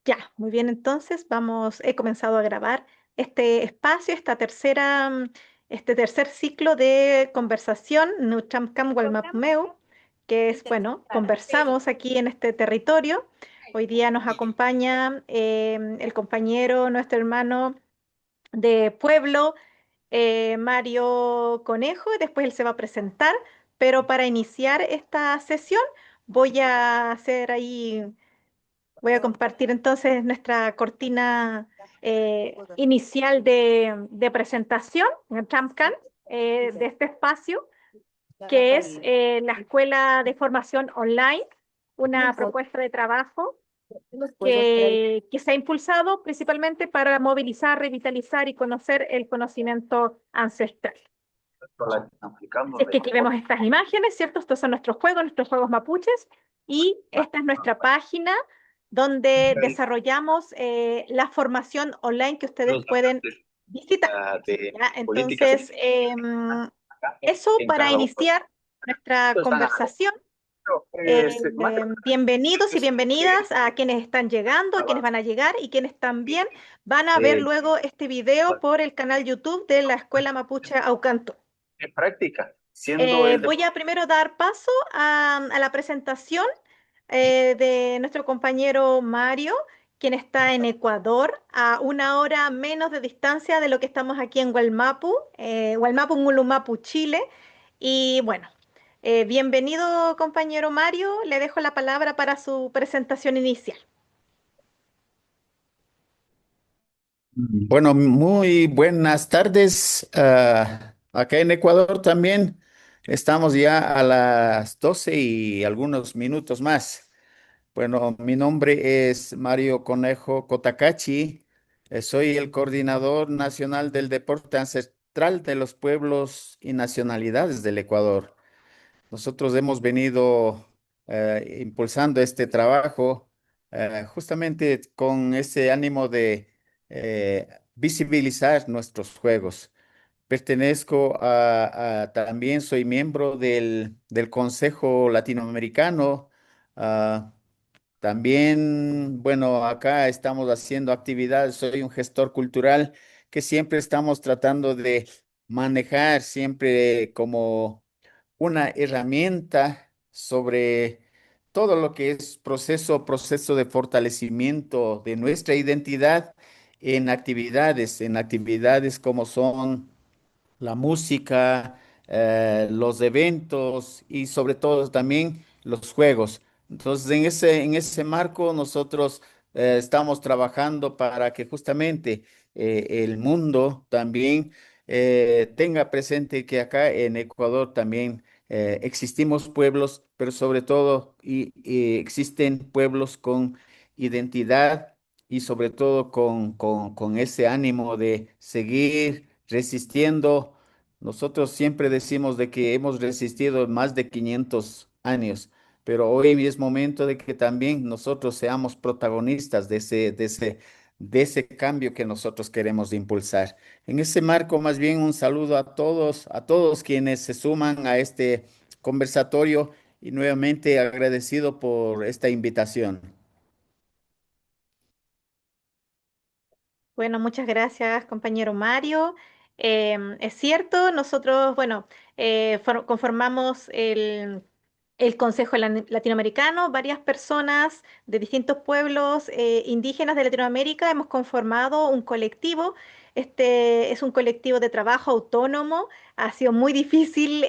Ya, muy bien, entonces he comenzado a grabar este espacio, este tercer ciclo de conversación, Nuchamcam Walmapmeu, que es, bueno, conversamos aquí en este territorio. Hoy día nos acompaña el compañero, nuestro hermano de pueblo, Mario Conejo, y después él se va a presentar, pero para iniciar esta sesión voy a hacer ahí. Voy a compartir entonces nuestra cortina inicial de presentación, en Tramcan, de este espacio, que es la Escuela de Formación Online, una propuesta de trabajo que se ha impulsado principalmente para movilizar, revitalizar y conocer el conocimiento ancestral. Así es que aquí vemos estas imágenes, ¿cierto? Estos son nuestros juegos mapuches, y esta es nuestra página donde desarrollamos la formación online que ustedes pueden visitar. ¿Ya? Entonces, eso para iniciar nuestra conversación. Bienvenidos y bienvenidas a quienes están llegando, a quienes van a llegar y quienes también van a ver luego este video por el canal YouTube de la Escuela Mapuche Aucanto. Voy a primero dar paso a la presentación de nuestro compañero Mario, quien está en Ecuador, a 1 hora menos de distancia de lo que estamos aquí en Hualmapu, Hualmapu, Ngulumapu, Chile. Y bueno, bienvenido compañero Mario, le dejo la palabra para su presentación inicial. Bueno, muy buenas tardes. Acá en Ecuador también estamos ya a las 12 y algunos minutos más. Bueno, mi nombre es Mario Conejo Cotacachi. Soy el coordinador nacional del deporte ancestral de los pueblos y nacionalidades del Ecuador. Nosotros hemos venido impulsando este trabajo justamente con ese ánimo de visibilizar nuestros juegos. Pertenezco también soy miembro del Consejo Latinoamericano. ah, También, bueno, acá estamos haciendo actividades. Soy un gestor cultural que siempre estamos tratando de manejar siempre como una herramienta sobre todo lo que es proceso de fortalecimiento de nuestra identidad en actividades como son la música, los eventos y sobre todo también los juegos. Entonces, en ese marco nosotros estamos trabajando para que justamente el mundo también tenga presente que acá en Ecuador también existimos pueblos, pero sobre todo y existen pueblos con identidad y sobre todo con ese ánimo de seguir resistiendo. Nosotros siempre decimos de que hemos resistido más de 500 años, pero hoy es momento de que también nosotros seamos protagonistas de ese cambio que nosotros queremos impulsar. En ese marco, más bien un saludo a todos quienes se suman a este conversatorio y nuevamente agradecido por esta invitación. Bueno, muchas gracias, compañero Mario. Es cierto, nosotros, bueno, conformamos el Consejo Latinoamericano, varias personas de distintos pueblos indígenas de Latinoamérica hemos conformado un colectivo. Este es un colectivo de trabajo autónomo. Ha sido muy difícil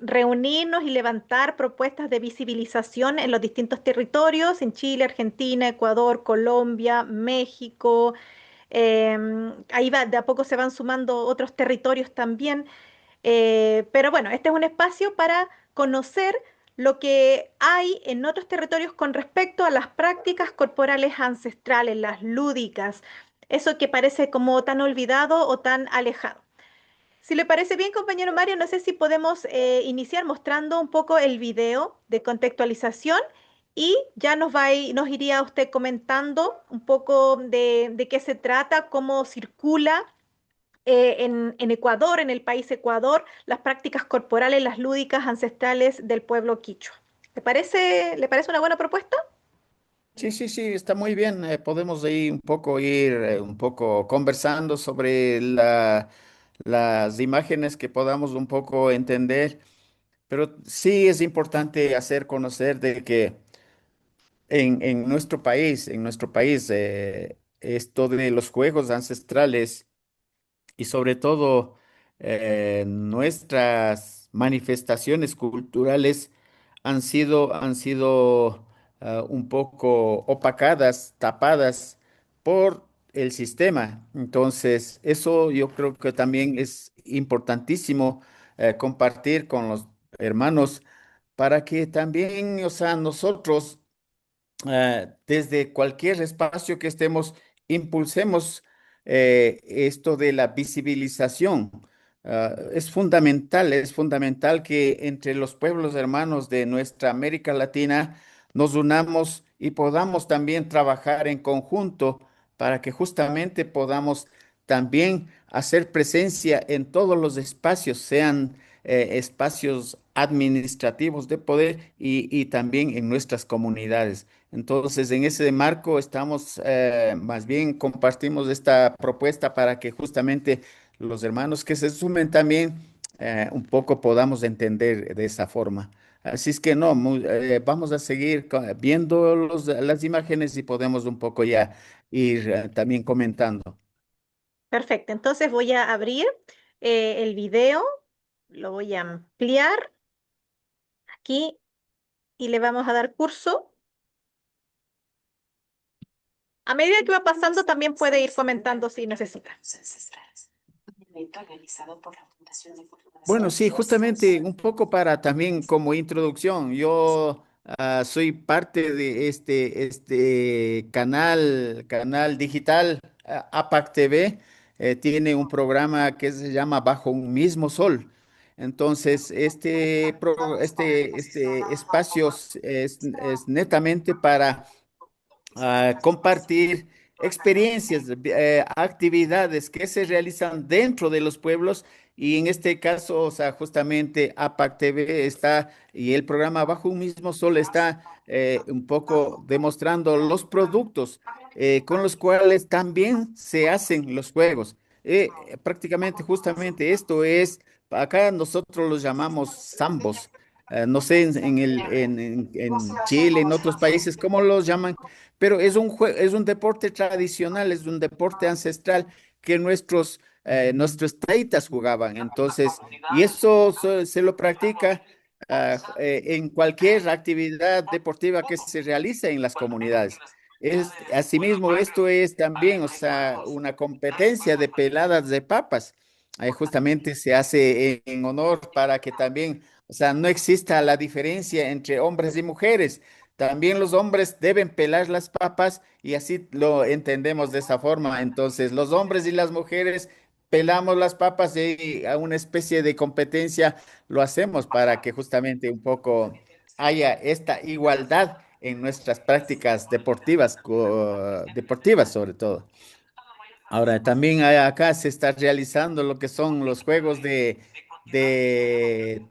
reunirnos y levantar propuestas de visibilización en los distintos territorios, en Chile, Argentina, Ecuador, Colombia, México. Ahí va, de a poco se van sumando otros territorios también. Pero bueno, este es un espacio para conocer lo que hay en otros territorios con respecto a las prácticas corporales ancestrales, las lúdicas, eso que parece como tan olvidado o tan alejado. Si le parece bien, compañero Mario, no sé si podemos iniciar mostrando un poco el video de contextualización y ya nos iría usted comentando un poco de qué se trata, cómo circula en Ecuador, en el país Ecuador, las prácticas corporales, las lúdicas ancestrales del pueblo quichua. Le parece una buena propuesta? Sí, sí, sí, está muy bien. Podemos ahí un poco ir un poco conversando sobre las imágenes que podamos un poco entender, pero sí es importante hacer conocer de que en nuestro país, esto de los juegos ancestrales y sobre todo nuestras manifestaciones culturales han sido un poco opacadas, tapadas por el sistema. Entonces, eso yo creo que también es importantísimo compartir con los hermanos para que también, o sea, nosotros desde cualquier espacio que estemos, impulsemos esto de la visibilización. Es fundamental que entre los pueblos hermanos de nuestra América Latina nos unamos y podamos también trabajar en conjunto para que justamente podamos también hacer presencia en todos los espacios, sean espacios administrativos de poder y también en nuestras comunidades. Entonces, en ese marco estamos, más bien compartimos esta propuesta para que justamente los hermanos que se sumen también un poco podamos entender de esa forma. Así es que no, vamos a seguir viendo las imágenes y podemos un poco ya ir también comentando. Perfecto, entonces voy a abrir el video, lo voy a ampliar aquí y le vamos a dar curso. A medida que va pasando, también puede ir comentando si necesita. Un evento organizado por la Fundación de Cultura Bueno, sí, justamente un poco para también como introducción, yo soy parte de este canal digital APAC TV, tiene un programa que se llama Bajo un mismo sol. Entonces, este espacio es netamente para compartir experiencias, actividades que se realizan dentro de los pueblos y en este caso, o sea, justamente APAC TV está y el programa Bajo un mismo sol está un poco demostrando los productos con los cuales también se hacen los juegos. Prácticamente, justamente esto es, acá nosotros los llamamos zambos. No sé en Chile, en otros países, ¿cómo los llaman? Pero es un deporte tradicional, es un deporte ancestral que nuestros taitas jugaban. Entonces, y eso se lo practica en cualquier actividad deportiva que se realice en las comunidades. Asimismo, esto es también, o sea, una competencia de peladas de papas. Justamente se hace en honor para que también, o sea, no exista la diferencia entre hombres y mujeres. También los hombres deben pelar las papas y así lo entendemos de esa forma. Entonces, los hombres y las mujeres pelamos las papas y a una especie de competencia lo hacemos para que justamente un poco haya esta igualdad en nuestras prácticas deportivas, deportivas sobre todo. Ahora, también acá se está realizando lo que son los juegos de, de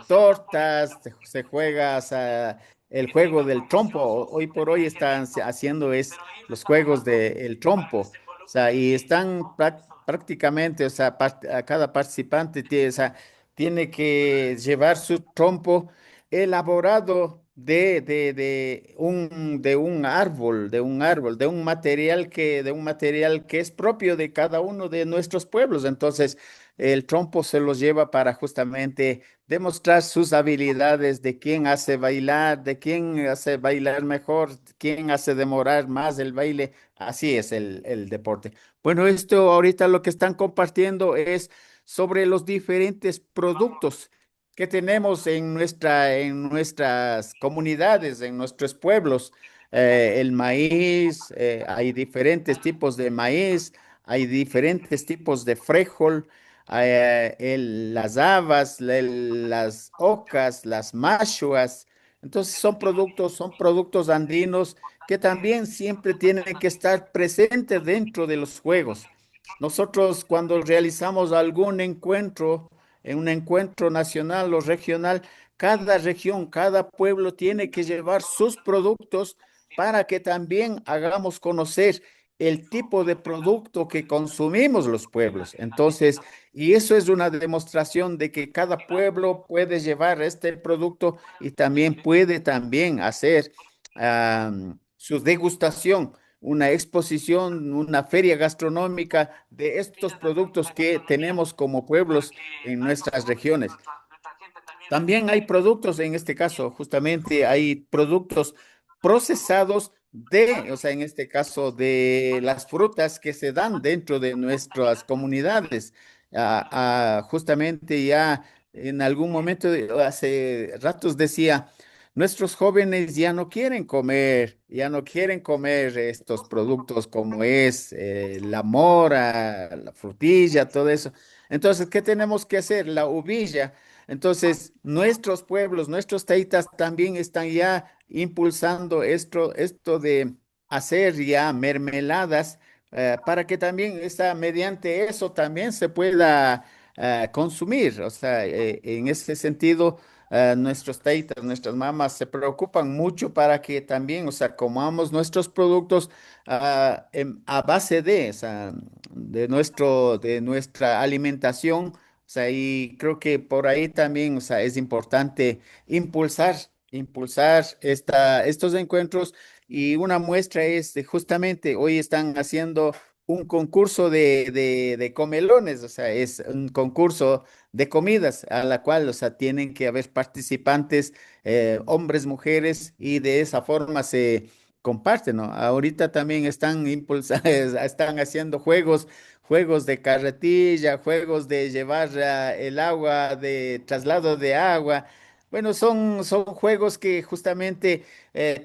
tortas, se juega, o sea, el juego del trompo. Hoy por hoy están haciendo los juegos del trompo. O sea, y están prácticamente, o sea, a cada participante tiene, o sea, tiene que llevar su trompo elaborado de un material que es propio de cada uno de nuestros pueblos. Entonces, el trompo se los lleva para justamente demostrar sus habilidades de quién hace bailar, de quién hace bailar mejor, quién hace demorar más el baile. Así es el deporte. Bueno, esto ahorita lo que están compartiendo es sobre los diferentes productos que tenemos en nuestras comunidades, en nuestros pueblos. El maíz, hay diferentes tipos de maíz, hay diferentes tipos de frijol, las habas, las ocas, las mashuas. Entonces son productos andinos que también siempre tienen que estar presentes dentro de los juegos. Nosotros cuando realizamos algún encuentro, en un encuentro nacional o regional, cada región, cada pueblo tiene que llevar sus productos para que también hagamos conocer el tipo de producto que consumimos los pueblos. Entonces, y eso es una demostración de que cada pueblo puede llevar este producto y también puede también hacer su degustación, una exposición, una feria gastronómica de estos productos que tenemos como pueblos en nuestras regiones. También hay productos, en este caso, justamente hay productos procesados o sea, en este caso, de las frutas que se dan dentro de nuestras comunidades. Justamente ya en algún momento, hace ratos decía, nuestros jóvenes ya no quieren comer estos productos como es la mora, la frutilla, todo eso. Entonces, ¿qué tenemos que hacer? La uvilla. Entonces, nuestros pueblos, nuestros taitas también están ya impulsando esto de hacer ya mermeladas para que también mediante eso también se pueda consumir. O sea, en ese sentido, nuestros taitas, nuestras mamás se preocupan mucho para que también, o sea, comamos nuestros productos a base o sea, de nuestra alimentación. O sea, y creo que por ahí también, o sea, es importante impulsar estos encuentros. Y una muestra es justamente hoy están haciendo un concurso de comelones, o sea, es un concurso de comidas a la cual, o sea, tienen que haber participantes, hombres, mujeres, y de esa forma se comparten, ¿no? Ahorita también están están haciendo juegos de carretilla, juegos de llevar el agua, de traslado de agua. Bueno, son juegos que justamente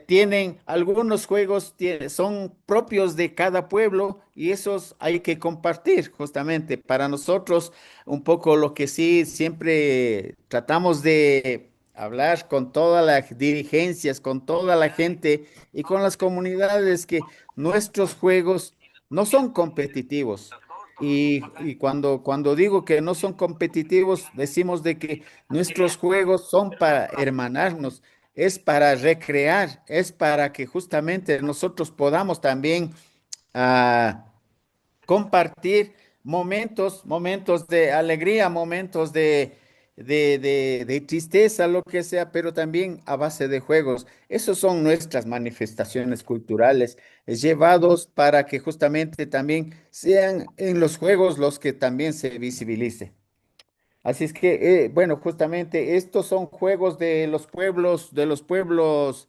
tienen, algunos juegos son propios de cada pueblo y esos hay que compartir justamente. Para nosotros, un poco lo que sí siempre tratamos de hablar con todas las dirigencias, con toda la gente y con las comunidades, que nuestros juegos no son competitivos. Y cuando digo que no son competitivos, decimos de que nuestros juegos son para hermanarnos, es para recrear, es para que justamente nosotros podamos también ah, compartir momentos de alegría, momentos de tristeza, lo que sea, pero también a base de juegos. Esos son nuestras manifestaciones culturales, llevados para que justamente también sean en los juegos los que también se visibilice. Así es que, bueno, justamente estos son juegos de los pueblos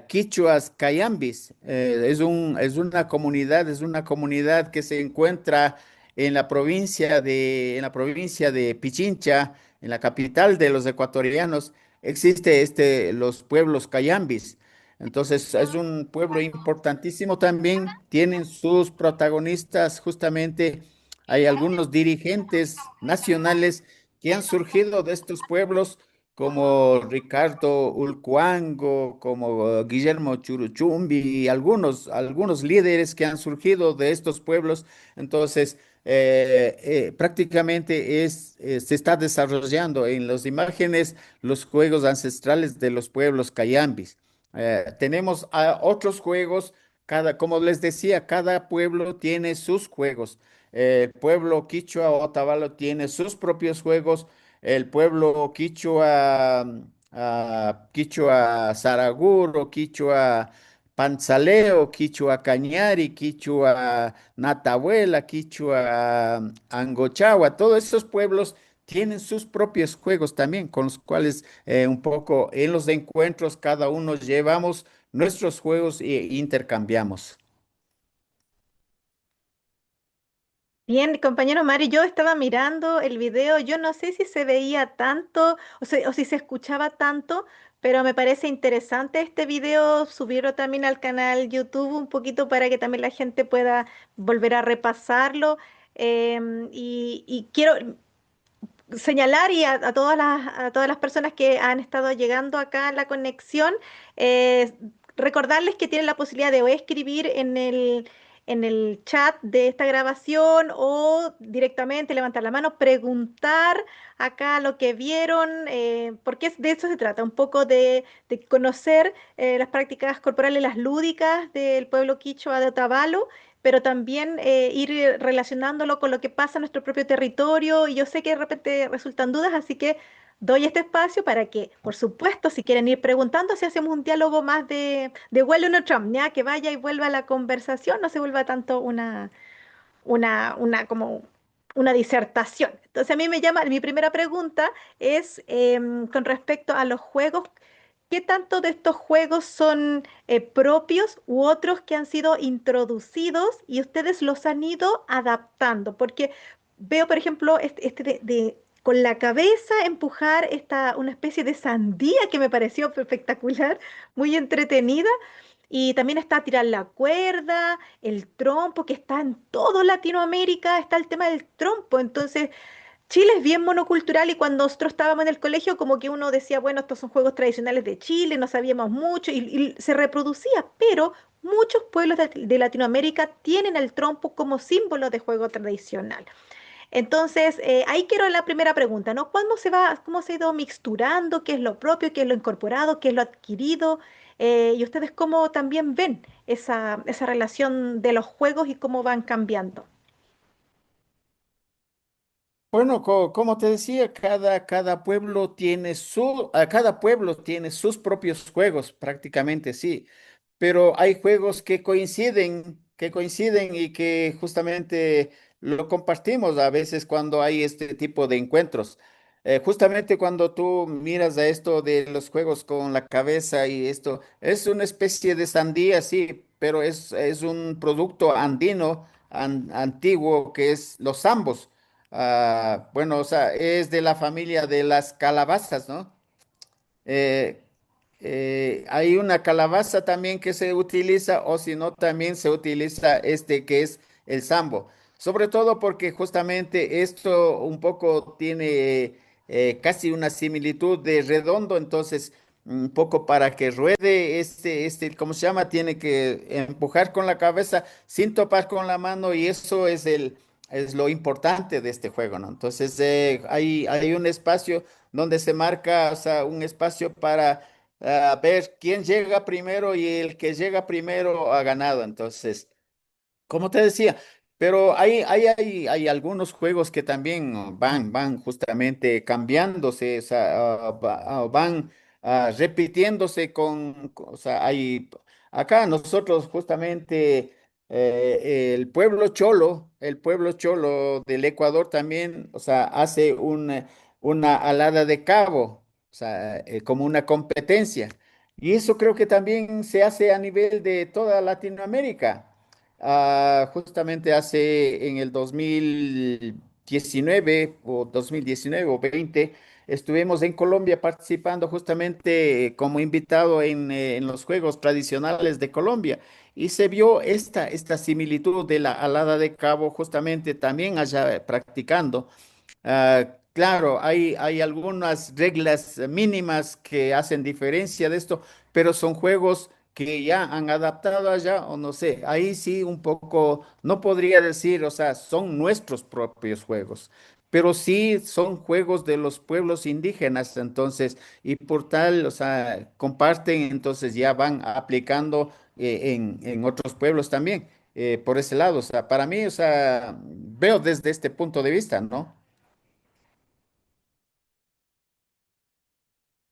quichuas cayambis. Es una comunidad que se encuentra en la en la provincia de Pichincha, en la capital de los ecuatorianos. Existe los pueblos cayambis. Entonces, es un pueblo importantísimo también. Tienen sus protagonistas, justamente, hay algunos dirigentes nacionales que han surgido de estos pueblos, como Ricardo Ulcuango, como Guillermo Churuchumbi, y algunos líderes que han surgido de estos pueblos. Entonces, prácticamente se está desarrollando en las imágenes los juegos ancestrales de los pueblos cayambis. Tenemos otros juegos, como les decía, cada pueblo tiene sus juegos. El pueblo quichua Otavalo tiene sus propios juegos. El pueblo quichua, quichua Saraguro, quichua Panzaleo, quichua Cañari, quichua Natahuela, quichua Angochagua, todos esos pueblos tienen sus propios juegos también, con los cuales un poco en los encuentros cada uno llevamos nuestros juegos e intercambiamos. Bien, compañero Mario, yo estaba mirando el video, yo no sé si se veía tanto o si se escuchaba tanto, pero me parece interesante este video, subirlo también al canal YouTube un poquito para que también la gente pueda volver a repasarlo. Y quiero señalar a todas las personas que han estado llegando acá a la conexión, eh, recordarles que tienen la posibilidad de o escribir en el chat de esta grabación o directamente levantar la mano, preguntar acá lo que vieron, porque de eso se trata, un poco de conocer las prácticas corporales, las lúdicas del pueblo quichua de Otavalo, pero también ir relacionándolo con lo que pasa en nuestro propio territorio. Y yo sé que de repente resultan dudas, así que doy este espacio para que, por supuesto, si quieren ir preguntando, si hacemos un diálogo más de vuelo no Trump, ya que vaya y vuelva la conversación, no se vuelva tanto como una disertación. Entonces, a mí me llama, mi primera pregunta es con respecto a los juegos. ¿Qué tanto de estos juegos son propios u otros que han sido introducidos y ustedes los han ido adaptando? Porque veo, por ejemplo, con la cabeza empujar una especie de sandía que me pareció espectacular, muy entretenida. Y también está tirar la cuerda, el trompo, que está en todo Latinoamérica, está el tema del trompo. Entonces, Chile es bien monocultural y cuando nosotros estábamos en el colegio, como que uno decía, bueno, estos son juegos tradicionales de Chile, no sabíamos mucho y se reproducía, pero muchos pueblos de Latinoamérica tienen el trompo como símbolo de juego tradicional. Entonces, ahí quiero la primera pregunta, ¿no? Cómo se ha ido mixturando? ¿Qué es lo propio? ¿Qué es lo incorporado? ¿Qué es lo adquirido? Y ustedes cómo también ven esa relación de los juegos y cómo van cambiando. Bueno, como te decía, cada pueblo tiene cada pueblo tiene sus propios juegos, prácticamente sí, pero hay juegos que coinciden y que justamente lo compartimos a veces cuando hay este tipo de encuentros. Justamente cuando tú miras a esto de los juegos con la cabeza y esto, es una especie de sandía, sí, pero es un producto andino, antiguo, que es los zambos. Bueno, o sea, es de la familia de las calabazas, ¿no? Eh, hay una calabaza también que se utiliza, o si no, también se utiliza este que es el sambo. Sobre todo porque justamente esto un poco tiene casi una similitud de redondo, entonces un poco para que ruede ¿cómo se llama? Tiene que empujar con la cabeza sin topar con la mano y eso es lo importante de este juego, ¿no? Entonces hay un espacio donde se marca, o sea, un espacio para ver quién llega primero y el que llega primero ha ganado. Entonces, como te decía, pero hay algunos juegos que también van justamente cambiándose, o sea, van repitiéndose o sea, acá nosotros justamente, el pueblo cholo del Ecuador también, o sea, hace una alada de cabo, o sea, como una competencia. Y eso creo que también se hace a nivel de toda Latinoamérica. Justamente hace en el 2019 o 2019 o 20 estuvimos en Colombia participando justamente como invitado en los juegos tradicionales de Colombia y se vio esta similitud de la alada de cabo justamente también allá practicando. Claro, hay algunas reglas mínimas que hacen diferencia de esto, pero son juegos que ya han adaptado allá, o no sé, ahí sí un poco, no podría decir, o sea, son nuestros propios juegos, pero sí son juegos de los pueblos indígenas, entonces, y por tal, o sea, comparten, entonces ya van aplicando en otros pueblos también, por ese lado, o sea, para mí, o sea, veo desde este punto de vista, ¿no?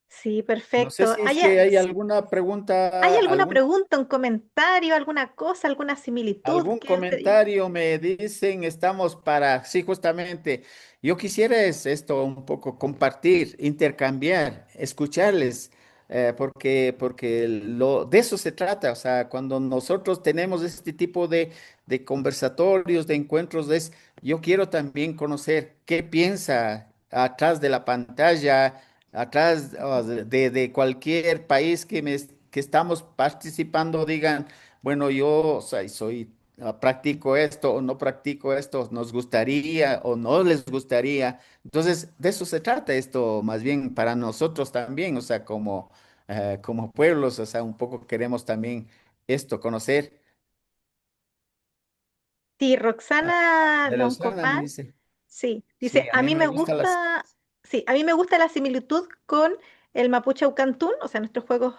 Sí, No sé perfecto. si es que hay alguna ¿Hay pregunta, alguna pregunta, un comentario, alguna cosa, alguna similitud algún que usted... comentario. Me dicen, estamos para, sí, justamente, yo quisiera es esto un poco compartir, intercambiar, escucharles, porque de eso se trata, o sea, cuando nosotros tenemos este tipo de conversatorios, de encuentros, yo quiero también conocer qué piensa atrás de la pantalla, atrás de cualquier país que estamos participando, digan, bueno, yo, o sea, practico esto o no practico esto, nos gustaría o no les gustaría. Entonces, de eso se trata esto, más bien para nosotros también, o sea, como pueblos, o sea, un poco queremos también esto, conocer. Sí, Ah, Roxana de Lausana me Loncomar, dice. sí, Sí, dice, a a mí mí me me gustan las... gusta, sí, a mí me gusta la similitud con el Mapuche Aucantún, o sea, nuestros juegos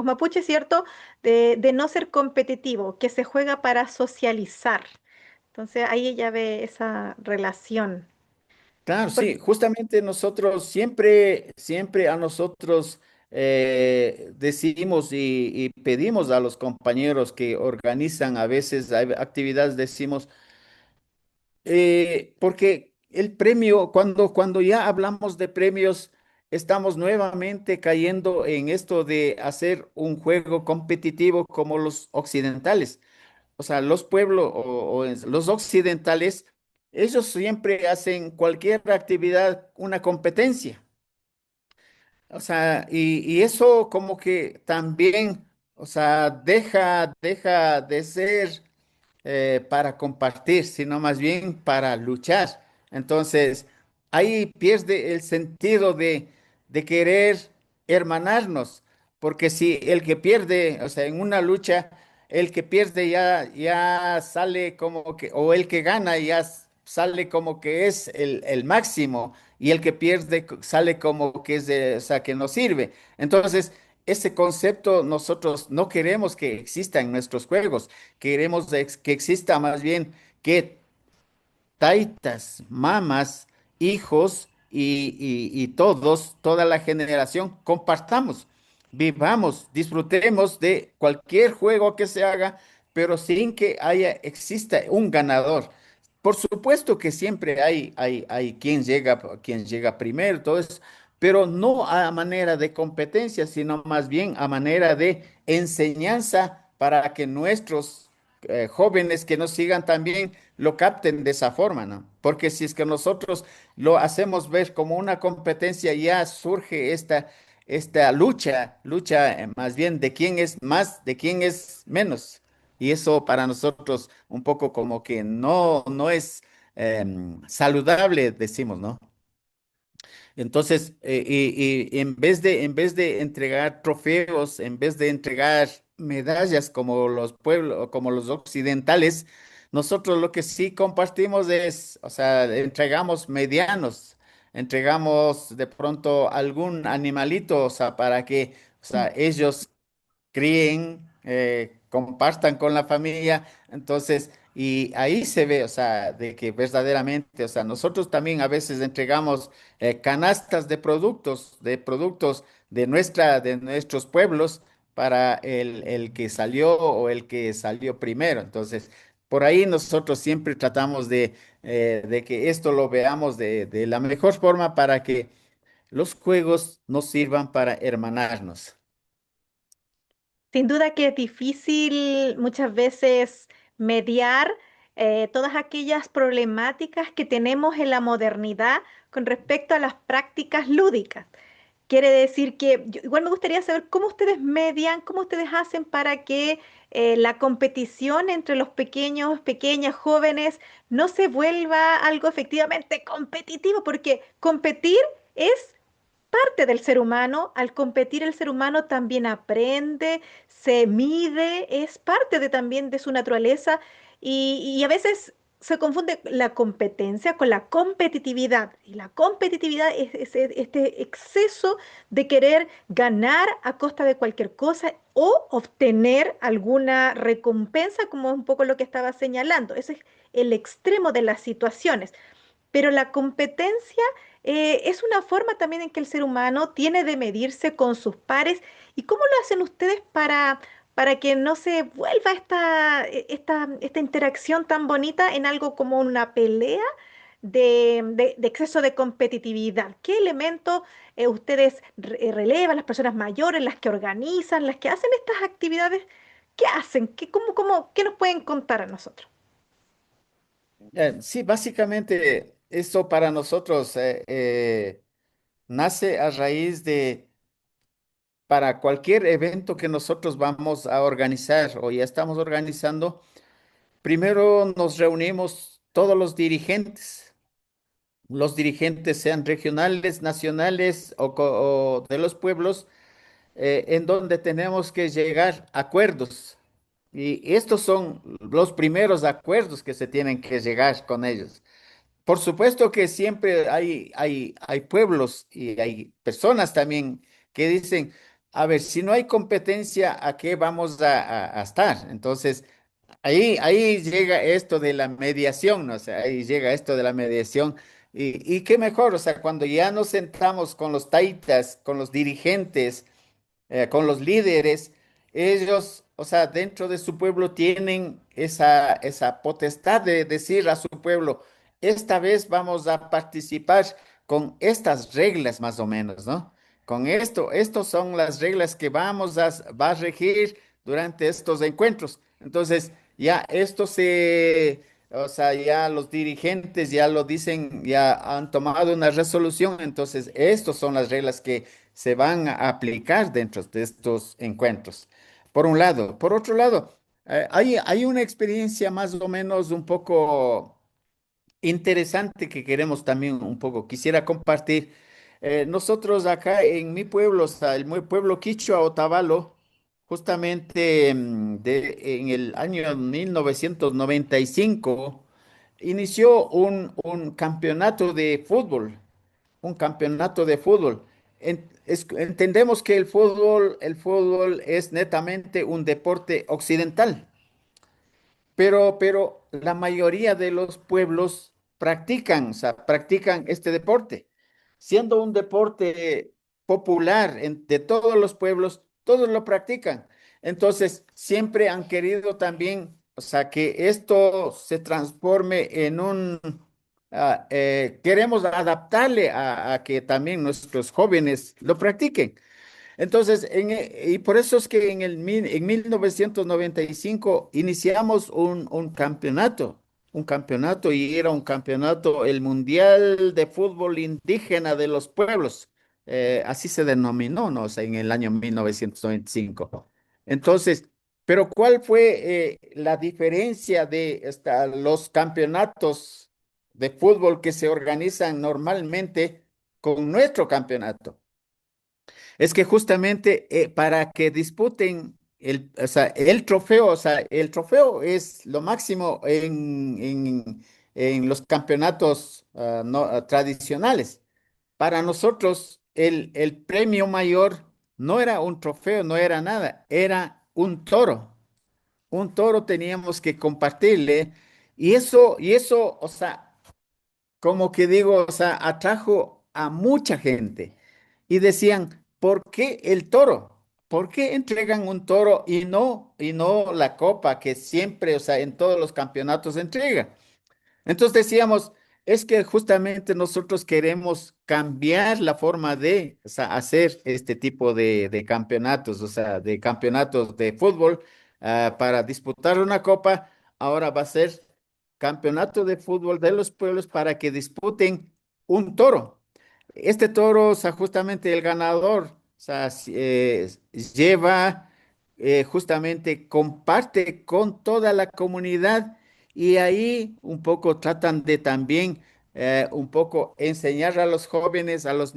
mapuche, ¿cierto? De no ser competitivo, que se juega para socializar. Entonces ahí ella ve esa relación. Claro, Por- sí, justamente nosotros siempre, siempre a nosotros decimos y pedimos a los compañeros que organizan a veces hay actividades, decimos, porque el premio, cuando ya hablamos de premios, estamos nuevamente cayendo en esto de hacer un juego competitivo como los occidentales. O sea, los pueblos los occidentales, ellos siempre hacen cualquier actividad una competencia. O sea, y eso como que también, o sea, deja de ser para compartir, sino más bien para luchar. Entonces, ahí pierde el sentido de querer hermanarnos, porque si el que pierde, o sea, en una lucha, el que pierde ya sale como que, o el que gana sale como que es el máximo, y el que pierde sale como que es o sea, que no sirve. Entonces, ese concepto nosotros no queremos que exista en nuestros juegos. Queremos que exista más bien que taitas, mamas, hijos y todos, toda la generación, compartamos, vivamos, disfrutemos de cualquier juego que se haga, pero sin que exista un ganador. Por supuesto que siempre hay quien llega primero, todo eso, pero no a manera de competencia, sino más bien a manera de enseñanza para que nuestros jóvenes que nos sigan también lo capten de esa forma, ¿no? Porque si es que nosotros lo hacemos ver como una competencia, ya surge esta lucha más bien de quién es más, de quién es menos. Y eso para nosotros un poco como que no es saludable, decimos, ¿no? Entonces, y en vez de entregar trofeos, en vez de entregar medallas como los pueblos, como los occidentales, nosotros lo que sí compartimos es, o sea, entregamos medianos, entregamos de pronto algún animalito, o sea, para que, o sea, ellos críen, compartan con la familia. Entonces, y ahí se ve, o sea, de que verdaderamente, o sea, nosotros también a veces entregamos canastas de productos de nuestros pueblos para el que salió o el que salió primero. Entonces, por ahí nosotros siempre tratamos de que esto lo veamos de la mejor forma para que los juegos nos sirvan para hermanarnos. Sin duda que es difícil muchas veces mediar todas aquellas problemáticas que tenemos en la modernidad con respecto a las prácticas lúdicas. Quiere decir que igual me gustaría saber cómo ustedes median, cómo ustedes hacen para que la competición entre los pequeños, pequeñas, jóvenes no se vuelva algo efectivamente competitivo, porque competir es parte del ser humano. Al competir el ser humano también aprende, se mide, es parte de, también de su naturaleza y a veces se confunde la competencia con la competitividad. Y la competitividad es este exceso de querer ganar a costa de cualquier cosa o obtener alguna recompensa, como es un poco lo que estaba señalando. Ese es el extremo de las situaciones. Pero la competencia es una forma también en que el ser humano tiene de medirse con sus pares. ¿Y cómo lo hacen ustedes para que no se vuelva esta interacción tan bonita en algo como una pelea de exceso de competitividad? ¿Qué elementos ustedes relevan, las personas mayores, las que organizan, las que hacen estas actividades? ¿Qué hacen? ¿Qué nos pueden contar a nosotros? Sí, básicamente esto para nosotros nace a raíz para cualquier evento que nosotros vamos a organizar o ya estamos organizando, primero nos reunimos todos los dirigentes sean regionales, nacionales o de los pueblos, en donde tenemos que llegar a acuerdos. Y estos son los primeros acuerdos que se tienen que llegar con ellos. Por supuesto que siempre hay pueblos y hay personas también que dicen, a ver, si no hay competencia, ¿a qué vamos a estar? Entonces, ahí llega esto de la mediación, ¿no? O sea, ahí llega esto de la mediación. Y qué mejor, o sea, cuando ya nos sentamos con los taitas, con los dirigentes, con los líderes, ellos, o sea, dentro de su pueblo tienen esa potestad de decir a su pueblo, esta vez vamos a participar con estas reglas más o menos, ¿no? Con esto, estos son las reglas que va a regir durante estos encuentros. Entonces, ya esto o sea, ya los dirigentes ya lo dicen, ya han tomado una resolución, entonces, estas son las reglas que se van a aplicar dentro de estos encuentros. Por un lado. Por otro lado, hay una experiencia más o menos un poco interesante que queremos también un poco, quisiera compartir. Nosotros acá en mi pueblo, o sea, pueblo Quichua Otavalo, justamente en el año 1995, inició un campeonato de fútbol, un campeonato de fútbol. Entendemos que el fútbol es netamente un deporte occidental, pero la mayoría de los pueblos practican, o sea, practican este deporte. Siendo un deporte popular de todos los pueblos, todos lo practican. Entonces, siempre han querido también, o sea, que esto se transforme en queremos adaptarle a que también nuestros jóvenes lo practiquen. Entonces, y por eso es que en 1995 iniciamos un campeonato, y era un campeonato, el Mundial de Fútbol Indígena de los Pueblos, así se denominó, ¿no? O sea, en el año 1995. Entonces, pero ¿cuál fue la diferencia de los campeonatos de fútbol que se organizan normalmente con nuestro campeonato? Es que justamente para que disputen o sea, el trofeo es lo máximo en los campeonatos tradicionales. Para nosotros, el premio mayor no era un trofeo, no era nada, era un toro. Un toro teníamos que compartirle y eso, o sea, como que digo, o sea, atrajo a mucha gente y decían, ¿por qué el toro? ¿Por qué entregan un toro y no la copa que siempre, o sea, en todos los campeonatos se entrega? Entonces decíamos, es que justamente nosotros queremos cambiar la forma de, o sea, hacer este tipo de campeonatos, o sea, de campeonatos de fútbol, para disputar una copa. Ahora va a ser campeonato de fútbol de los pueblos para que disputen un toro. Este toro, o sea, justamente el ganador, o sea, lleva, justamente comparte con toda la comunidad, y ahí un poco tratan de también un poco enseñar a los jóvenes, a los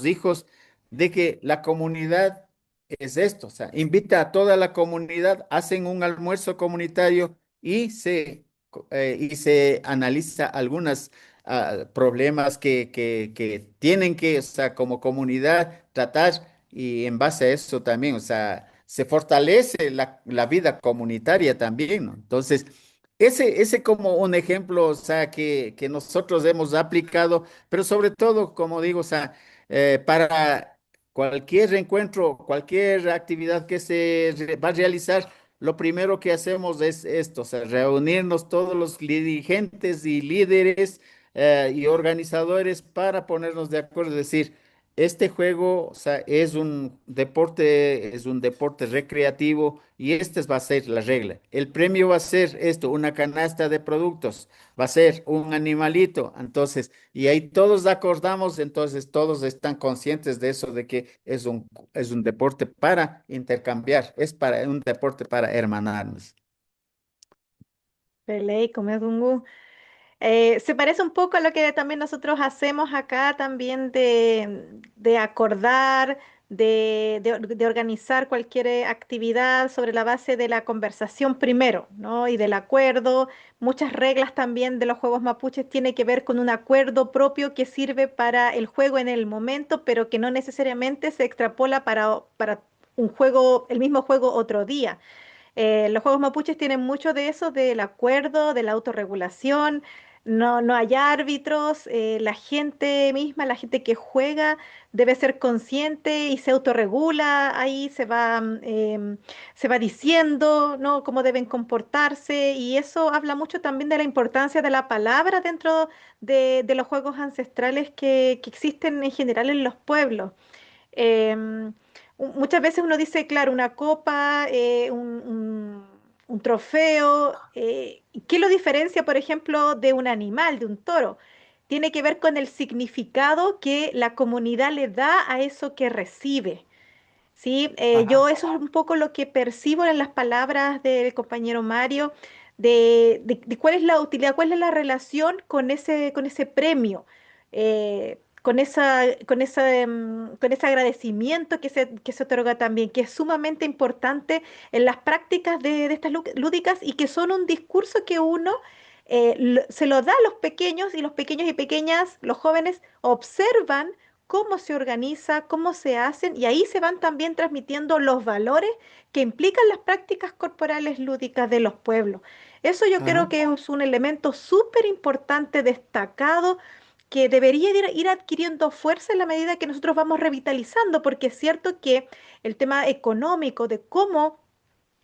hijos, de que la comunidad es esto, o sea, invita a toda la comunidad, hacen un almuerzo comunitario y se analiza algunos problemas que tienen que, o sea, como comunidad tratar, y en base a eso también, o sea, se fortalece la vida comunitaria también, ¿no? Entonces, ese como un ejemplo, o sea, que nosotros hemos aplicado, pero sobre todo, como digo, o sea, para cualquier encuentro, cualquier actividad que va a realizar, lo primero que hacemos es esto, o sea, reunirnos todos los dirigentes y líderes y organizadores para ponernos de acuerdo, es decir, este juego, o sea, es un deporte recreativo, y esta va a ser la regla. El premio va a ser esto, una canasta de productos, va a ser un animalito. Entonces, y ahí todos acordamos, entonces todos están conscientes de eso, de que es un deporte para intercambiar, un deporte para hermanarnos. De ley, como es un se parece un poco a lo que también nosotros hacemos acá, también de acordar. de organizar cualquier actividad sobre la base de la conversación primero, ¿no? Y del acuerdo. Muchas reglas también de los juegos mapuches tienen que ver con un acuerdo propio que sirve para el juego en el momento, pero que no necesariamente se extrapola para un juego, el mismo juego otro día. Los juegos mapuches tienen mucho de eso, del acuerdo, de la autorregulación. No, no hay árbitros, la gente misma, la gente que juega debe ser consciente y se autorregula, ahí se va diciendo, ¿no? Cómo deben comportarse y eso habla mucho también de la importancia de la palabra dentro de los juegos ancestrales que existen en general en los pueblos. Em, Muchas veces uno dice, claro, una copa, un trofeo. ¿Qué lo diferencia, por ejemplo, de un animal, de un toro? Tiene que ver con el significado que la comunidad le da a eso que recibe. ¿Sí? Ajá. Yo eso es un poco lo que percibo en las palabras del compañero Mario, de cuál es la utilidad, cuál es la relación con ese premio, con ese agradecimiento que se otorga también, que es sumamente importante en las prácticas de estas lúdicas y que son un discurso que uno se lo da a los pequeños y los pequeños y pequeñas, los jóvenes, observan cómo se organiza, cómo se hacen, y ahí se van también transmitiendo los valores que implican las prácticas corporales lúdicas de los pueblos. Eso yo creo Ajá. que es un elemento súper importante, destacado, que debería ir adquiriendo fuerza en la medida que nosotros vamos revitalizando, porque es cierto que el tema económico de cómo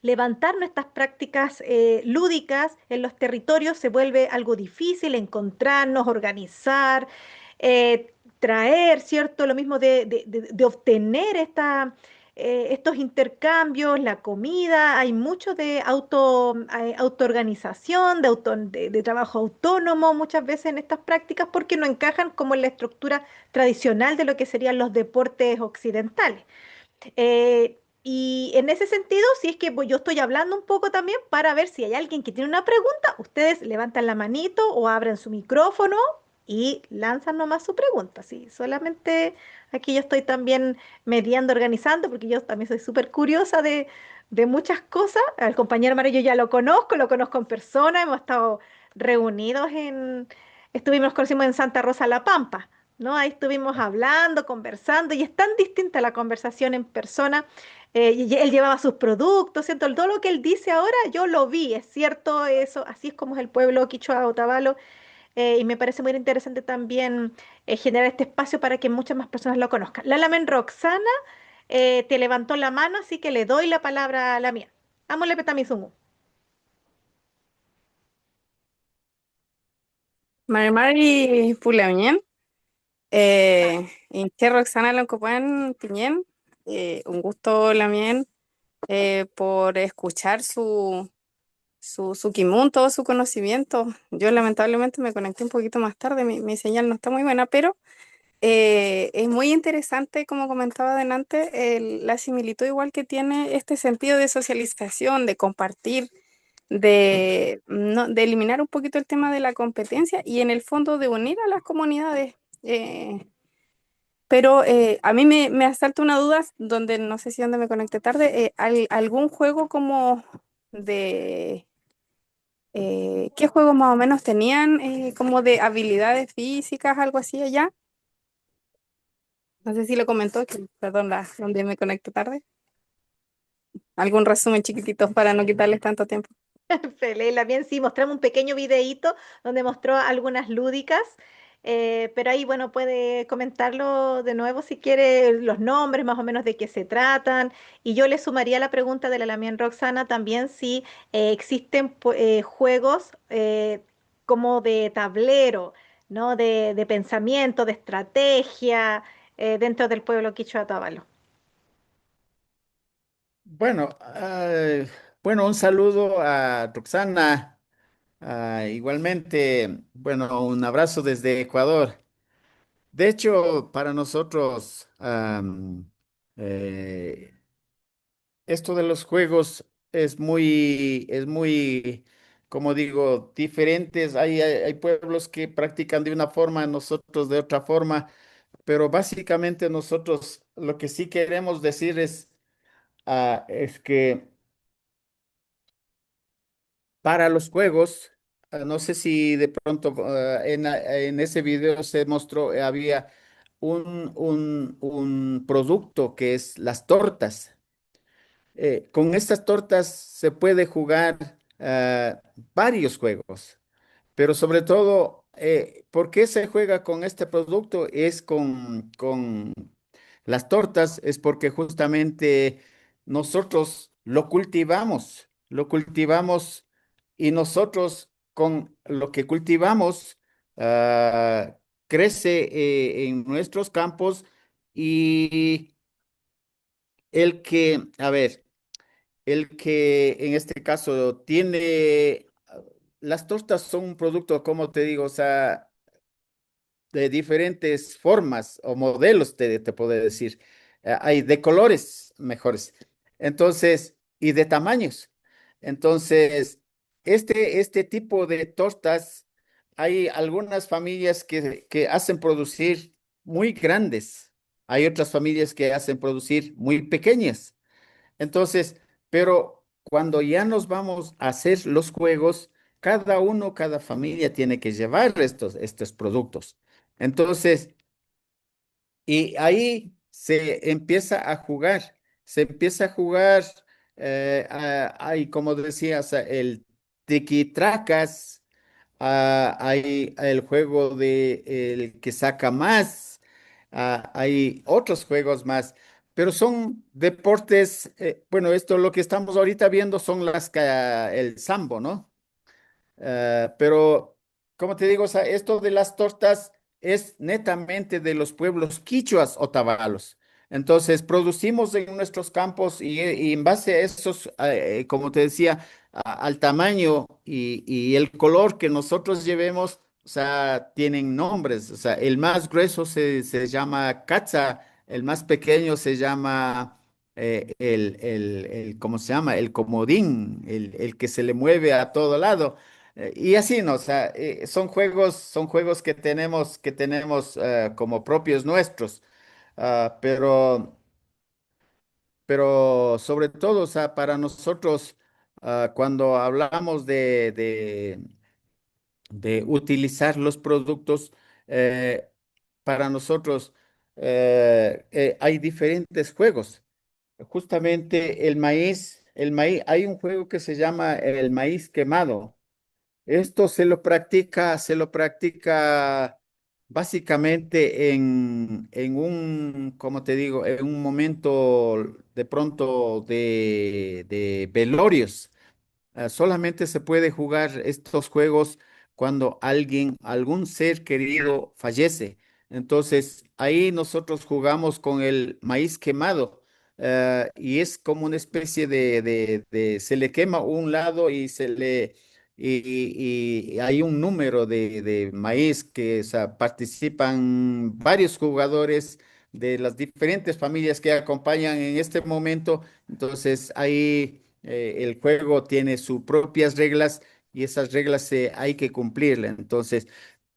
levantar nuestras prácticas lúdicas en los territorios se vuelve algo difícil, encontrarnos, organizar, traer, ¿cierto? Lo mismo de obtener estos intercambios, la comida, hay mucho de autoorganización, de trabajo autónomo muchas veces en estas prácticas porque no encajan como en la estructura tradicional de lo que serían los deportes occidentales. Y en ese sentido, si es que yo estoy hablando un poco también para ver si hay alguien que tiene una pregunta, ustedes levantan la manito o abren su micrófono y lanzan nomás su pregunta. Sí, solamente aquí yo estoy también mediando, organizando, porque yo también soy súper curiosa de muchas cosas. Al compañero Mario yo ya lo conozco en persona, hemos estado reunidos nos conocimos en Santa Rosa, La Pampa. ¿No? Ahí estuvimos hablando, conversando, y es tan distinta la conversación en persona. Y él llevaba sus productos, ¿cierto? Todo lo que él dice ahora, yo lo vi, es cierto eso, así es como es el pueblo Quichua Otavalo, y me parece muy interesante también generar este espacio para que muchas más personas lo conozcan. La Lamen Roxana te levantó la mano, así que le doy la palabra a la mía. Amole petamisungu. Mari Mari Pulañén, Inche Roxana Loncopuan Piñén, un gusto Lamien por escuchar su kimun, todo su conocimiento. Yo lamentablemente me conecté un poquito más tarde, mi señal no está muy buena, pero es muy interesante, como comentaba adelante, la similitud igual que tiene este sentido de socialización, de compartir, de eliminar un poquito el tema de la competencia y en el fondo de unir a las comunidades. eh, pero a mí me asalta una duda donde no sé si donde me conecté tarde, algún juego como de... ¿qué juegos más o menos tenían como de habilidades físicas, algo así allá? No sé si lo comentó, perdón, donde me conecté tarde. Algún resumen chiquitito para no quitarles tanto tiempo. Felela, bien, sí, mostramos un pequeño videíto donde mostró algunas lúdicas, pero ahí, bueno, puede comentarlo de nuevo si quiere, los nombres más o menos de qué se tratan. Y yo le sumaría la pregunta de la Lamien Roxana también si existen juegos como de tablero, ¿no? De pensamiento, de estrategia dentro del pueblo Quichua Tábalo. Bueno, bueno, un saludo a Roxana. Igualmente, bueno, un abrazo desde Ecuador. De hecho, para nosotros, eh, esto de los juegos es muy, como digo, diferentes. Hay pueblos que practican de una forma, nosotros de otra forma, pero básicamente nosotros lo que sí queremos decir es que para los juegos, no sé si de pronto en ese video se mostró, había un producto que es las tortas. Con estas tortas se puede jugar varios juegos. Pero sobre todo, ¿por qué se juega con este producto? Es con las tortas, es porque justamente nosotros lo cultivamos y nosotros con lo que cultivamos crece en nuestros campos y a ver, el que en este caso tiene, las tortas son un producto, como te digo, o sea, de diferentes formas o modelos, te puedo decir. Hay de colores mejores. Entonces, y de tamaños. Entonces, este tipo de tortas, hay algunas familias que hacen producir muy grandes. Hay otras familias que hacen producir muy pequeñas. Entonces, pero cuando ya nos vamos a hacer los juegos, cada familia tiene que llevar estos productos. Entonces, y ahí se empieza a jugar, se empieza a jugar, hay, como decías, el tiki-tracas, hay el juego de el que saca más, hay otros juegos más, pero son deportes, bueno, esto lo que estamos ahorita viendo son el sambo, ¿no? Pero, como te digo, o sea, esto de las tortas es netamente de los pueblos quichuas o tabalos. Entonces, producimos en nuestros campos y en base a esos, como te decía, al tamaño y el color que nosotros llevemos, o sea, tienen nombres. O sea, el más grueso se llama caza, el más pequeño se llama ¿cómo se llama? El comodín, el que se le mueve a todo lado. Y así, ¿no? O sea, son juegos que tenemos como propios nuestros. Pero, pero sobre todo, o sea, para nosotros, cuando hablamos de utilizar los productos, eh, para nosotros hay diferentes juegos. Justamente el maíz, hay un juego que se llama el maíz quemado. Esto se lo practica básicamente en un, como te digo, en un momento de pronto de velorios. Solamente se puede jugar estos juegos cuando algún ser querido fallece. Entonces, ahí nosotros jugamos con el maíz quemado, y es como una especie se le quema un lado y hay un número de maíz que, o sea, participan varios jugadores de las diferentes familias que acompañan en este momento. Entonces, ahí el juego tiene sus propias reglas y esas reglas hay que cumplirlas. Entonces,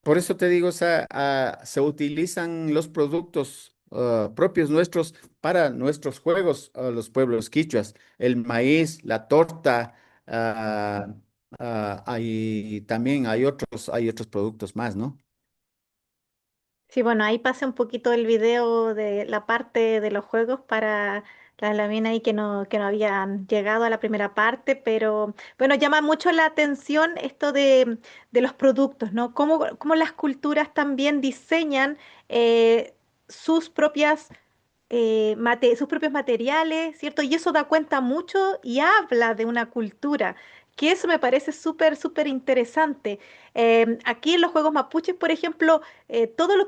por eso te digo, o sea, se utilizan los productos propios nuestros para nuestros juegos, los pueblos quichuas, el maíz, la torta, ah, también hay otros productos más, ¿no? Sí, bueno, ahí pasé un poquito el video de la parte de los juegos para la Lamina ahí que no habían llegado a la primera parte, pero bueno, llama mucho la atención esto de los productos, ¿no? Cómo las culturas también diseñan sus propias sus propios materiales, ¿cierto? Y eso da cuenta mucho y habla de una cultura, que eso me parece súper, súper interesante. Aquí en los juegos mapuches, por ejemplo,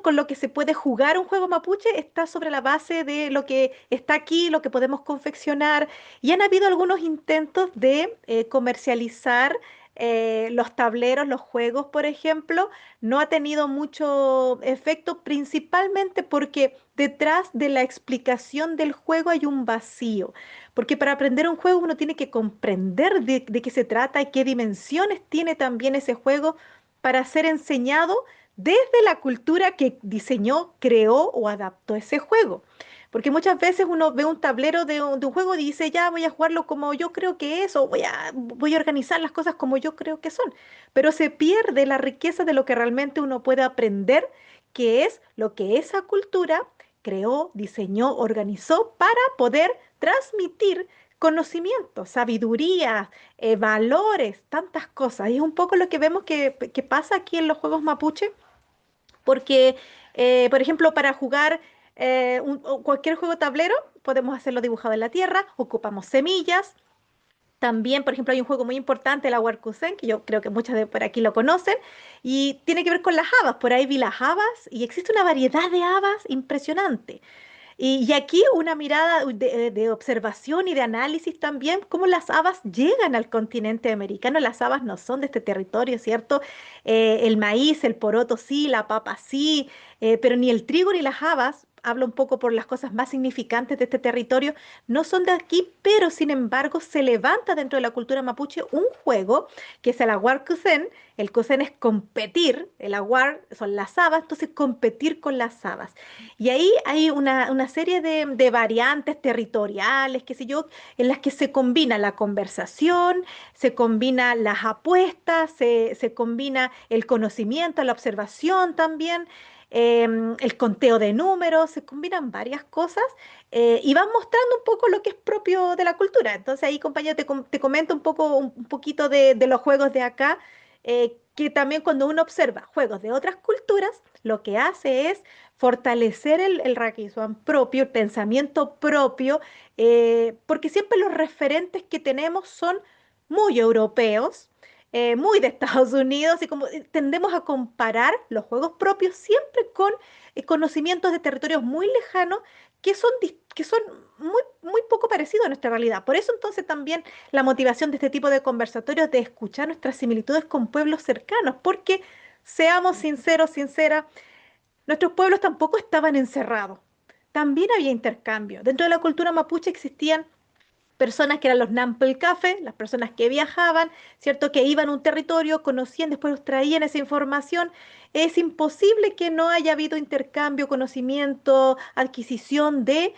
con lo que se puede jugar un juego mapuche está sobre la base de lo que está aquí, lo que podemos confeccionar, y han habido algunos intentos de comercializar. Los tableros, los juegos, por ejemplo, no ha tenido mucho efecto, principalmente porque detrás de la explicación del juego hay un vacío. Porque para aprender un juego uno tiene que comprender de qué se trata y qué dimensiones tiene también ese juego para ser enseñado desde la cultura que diseñó, creó o adaptó ese juego. Porque muchas veces uno ve un tablero de un juego y dice, ya voy a jugarlo como yo creo que es, o voy a organizar las cosas como yo creo que son. Pero se pierde la riqueza de lo que realmente uno puede aprender, que es lo que esa cultura creó, diseñó, organizó para poder transmitir conocimiento, sabiduría, valores, tantas cosas. Y es un poco lo que vemos que pasa aquí en los juegos mapuche, porque, por ejemplo, para jugar o cualquier juego tablero, podemos hacerlo dibujado en la tierra, ocupamos semillas. También, por ejemplo, hay un juego muy importante, el Aguarcusen, que yo creo que muchas de por aquí lo conocen, y tiene que ver con las habas. Por ahí vi las habas y existe una variedad de habas impresionante. Y aquí una mirada de observación y de análisis también, cómo las habas llegan al continente americano. Las habas no son de este territorio, ¿cierto? El maíz, el poroto sí, la papa sí, pero ni el trigo ni las habas, hablo un poco por las cosas más significantes de este territorio, no son de aquí, pero sin embargo se levanta dentro de la cultura mapuche un juego que es el Aguar Kusen. El Kusen es competir, el Aguar son las habas, entonces competir con las habas. Y ahí hay una serie de variantes territoriales, qué sé yo, en las que se combina la conversación, se combina las apuestas, se combina el conocimiento, la observación también, el conteo de números, se combinan varias cosas y van mostrando un poco lo que es propio de la cultura. Entonces ahí, compañero, te comento un poco, un poquito de los juegos de acá, que también cuando uno observa juegos de otras culturas, lo que hace es fortalecer el Raquisuan propio, el pensamiento propio, porque siempre los referentes que tenemos son muy europeos, muy de Estados Unidos, y como tendemos a comparar los juegos propios siempre con conocimientos de territorios muy lejanos que son muy poco parecidos a nuestra realidad. Por eso entonces también la motivación de este tipo de conversatorios, de escuchar nuestras similitudes con pueblos cercanos, porque seamos sinceros, sinceras, nuestros pueblos tampoco estaban encerrados. También había intercambio. Dentro de la cultura mapuche existían personas que eran los Nampel-Café, las personas que viajaban, ¿cierto? Que iban a un territorio, conocían, después nos traían esa información. Es imposible que no haya habido intercambio, conocimiento, adquisición de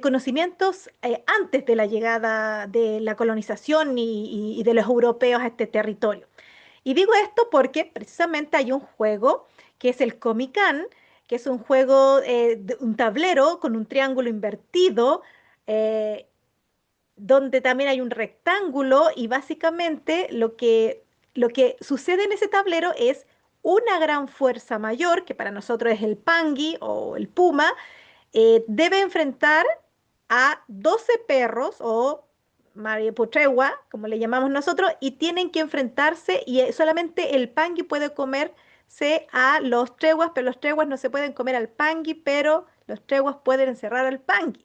conocimientos antes de la llegada de la colonización y de los europeos a este territorio. Y digo esto porque precisamente hay un juego que es el Comican, que es un juego de un tablero con un triángulo invertido, eh, donde también hay un rectángulo y básicamente lo que sucede en ese tablero es una gran fuerza mayor, que para nosotros es el Pangui o el Puma, debe enfrentar a 12 perros o Mariaputregua, como le llamamos nosotros, y tienen que enfrentarse y solamente el pangui puede comerse a los treguas, pero los treguas no se pueden comer al pangui, pero los treguas pueden encerrar al pangui.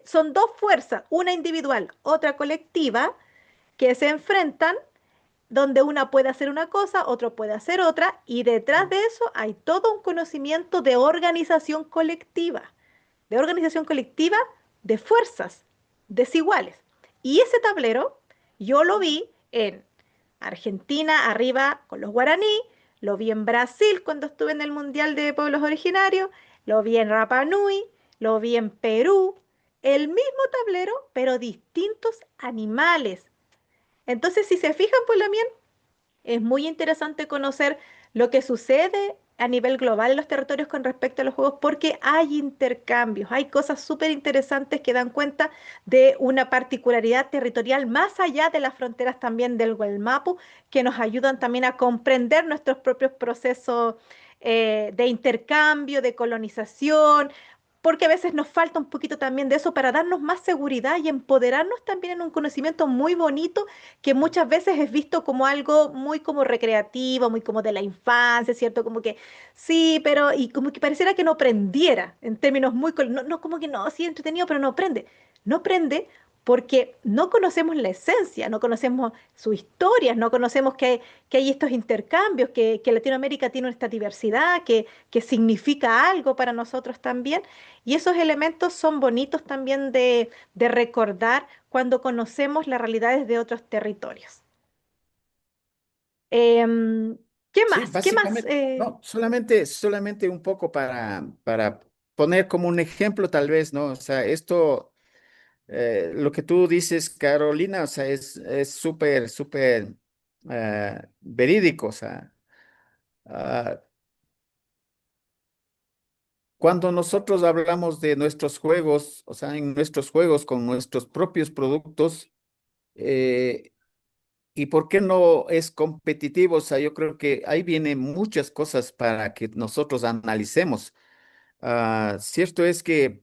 Son dos fuerzas, una individual, otra colectiva, que se enfrentan donde una puede hacer una cosa, otro puede hacer otra, y detrás de eso hay todo un conocimiento de organización colectiva de fuerzas desiguales. Y ese tablero yo lo vi en Argentina arriba con los guaraní, lo vi en Brasil cuando estuve en el Mundial de Pueblos Originarios, lo vi en Rapa Nui, lo vi en Perú, el mismo tablero, pero distintos animales. Entonces, si se fijan, pues la mía es muy interesante conocer lo que sucede a nivel global en los territorios con respecto a los juegos porque hay intercambios, hay cosas súper interesantes que dan cuenta de una particularidad territorial más allá de las fronteras también del Gualmapu, que nos ayudan también a comprender nuestros propios procesos de intercambio, de colonización, porque a veces nos falta un poquito también de eso para darnos más seguridad y empoderarnos también en un conocimiento muy bonito que muchas veces es visto como algo muy como recreativo, muy como de la infancia, ¿cierto? Como que sí, pero y como que pareciera que no prendiera en términos muy, no, no como que no, sí, entretenido, pero no prende. No prende porque no conocemos la esencia, no conocemos su historia, no conocemos que hay estos intercambios, que Latinoamérica tiene esta diversidad, que significa algo para nosotros también. Y esos elementos son bonitos también de recordar cuando conocemos las realidades de otros territorios. Em, ¿Qué Sí, más? ¿Qué más? básicamente, no, solamente un poco para poner como un ejemplo tal vez, ¿no? O sea, esto, lo que tú dices, Carolina, o sea, es súper, súper verídico, o sea. ah, Cuando nosotros hablamos de nuestros juegos, o sea, en nuestros juegos con nuestros propios productos, eh, ¿y por qué no es competitivo? O sea, yo creo que ahí vienen muchas cosas para que nosotros analicemos. Cierto es que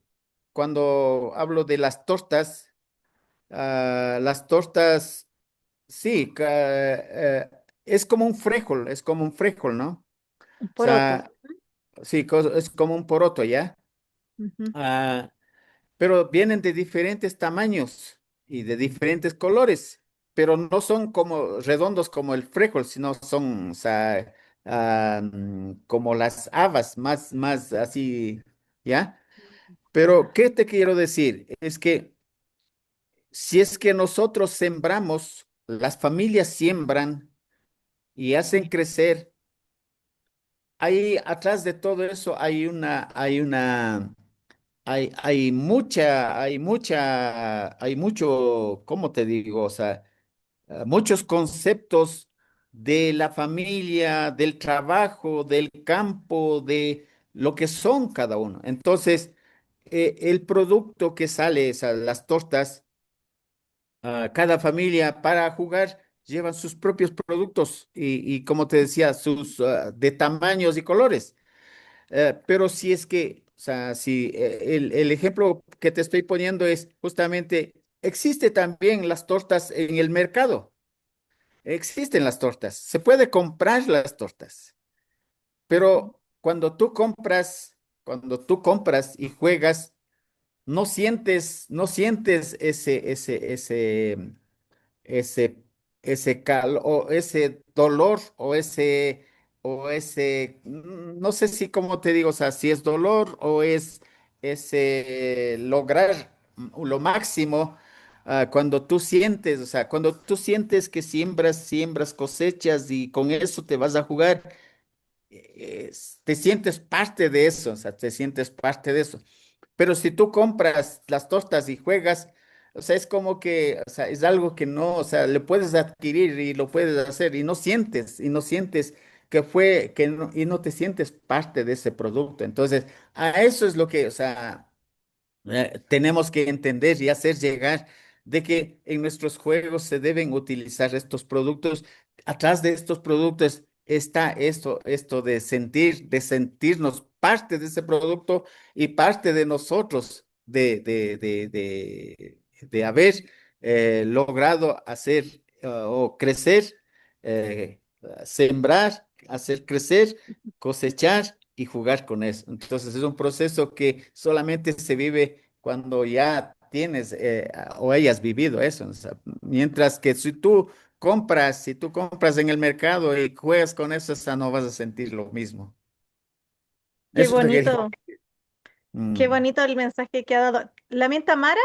cuando hablo de las tortas, sí, es como un frijol, es como un frijol, ¿no? Un O poroto. sea, sí, es como un poroto, ¿ya? Ujú. Ah, pero vienen de diferentes tamaños y de diferentes colores, pero no son como redondos como el frijol, sino son, o sea, como las habas, más así, ¿ya? Pero, Ya. ¿qué te quiero decir? Es que si es que nosotros sembramos, las familias siembran y hacen crecer, ahí atrás de todo eso hay mucho, ¿cómo te digo? O sea, muchos conceptos de la familia, del trabajo, del campo, de lo que son cada uno. Entonces, el producto que sale, o sea, las tortas, cada familia para jugar llevan sus propios productos y como te decía, sus de tamaños y colores. Pero si es que, o sea, si el ejemplo que te estoy poniendo es justamente, existe también las tortas en el mercado, existen las tortas, se puede comprar las tortas, pero cuando tú compras y juegas, no sientes ese, o ese dolor no sé si, cómo te digo, o sea, si es dolor o es ese lograr lo máximo, cuando tú sientes, o sea, cuando tú sientes que siembras, cosechas y con eso te vas a jugar, te sientes parte de eso, o sea, te sientes parte de eso. Pero si tú compras las tortas y juegas, o sea, es como que, o sea, es algo que no, o sea, le puedes adquirir y lo puedes hacer y no sientes y no te sientes parte de ese producto. Entonces, a eso es lo que, o sea, tenemos que entender y hacer llegar de que en nuestros juegos se deben utilizar estos productos. Atrás de estos productos está esto de sentirnos parte de ese producto y parte de nosotros, de haber logrado hacer o crecer, sembrar, hacer crecer, cosechar y jugar con eso. Entonces es un proceso que solamente se vive cuando ya tienes o hayas vivido eso. O sea, mientras que si tú compras en el mercado y juegas con eso, o sea, no vas a sentir lo mismo. Qué Eso te quería. bonito, qué Mm. bonito el mensaje que ha dado. ¿La mienta Mara?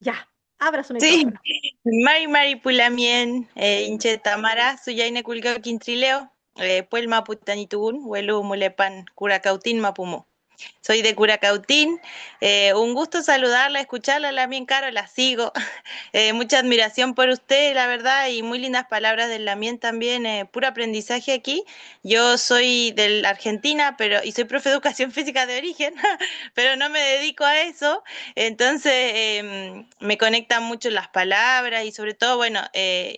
Ya, abra su Sí, micrófono. Mari Mari Pulamien, Inche Tamara, Suyaine Kulga Quintrileo, Puelma Putanitun, Huelu Mulepan, Curacautín Mapumo. Soy de Curacautín. Un gusto saludarla, escucharla, la bien caro, la sigo. Mucha admiración por usted, la verdad, y muy lindas palabras del Lamien también. Puro aprendizaje aquí. Yo soy de la Argentina, y soy profe de educación física de origen, pero no me dedico a eso. Entonces, me conectan mucho las palabras y sobre todo, bueno,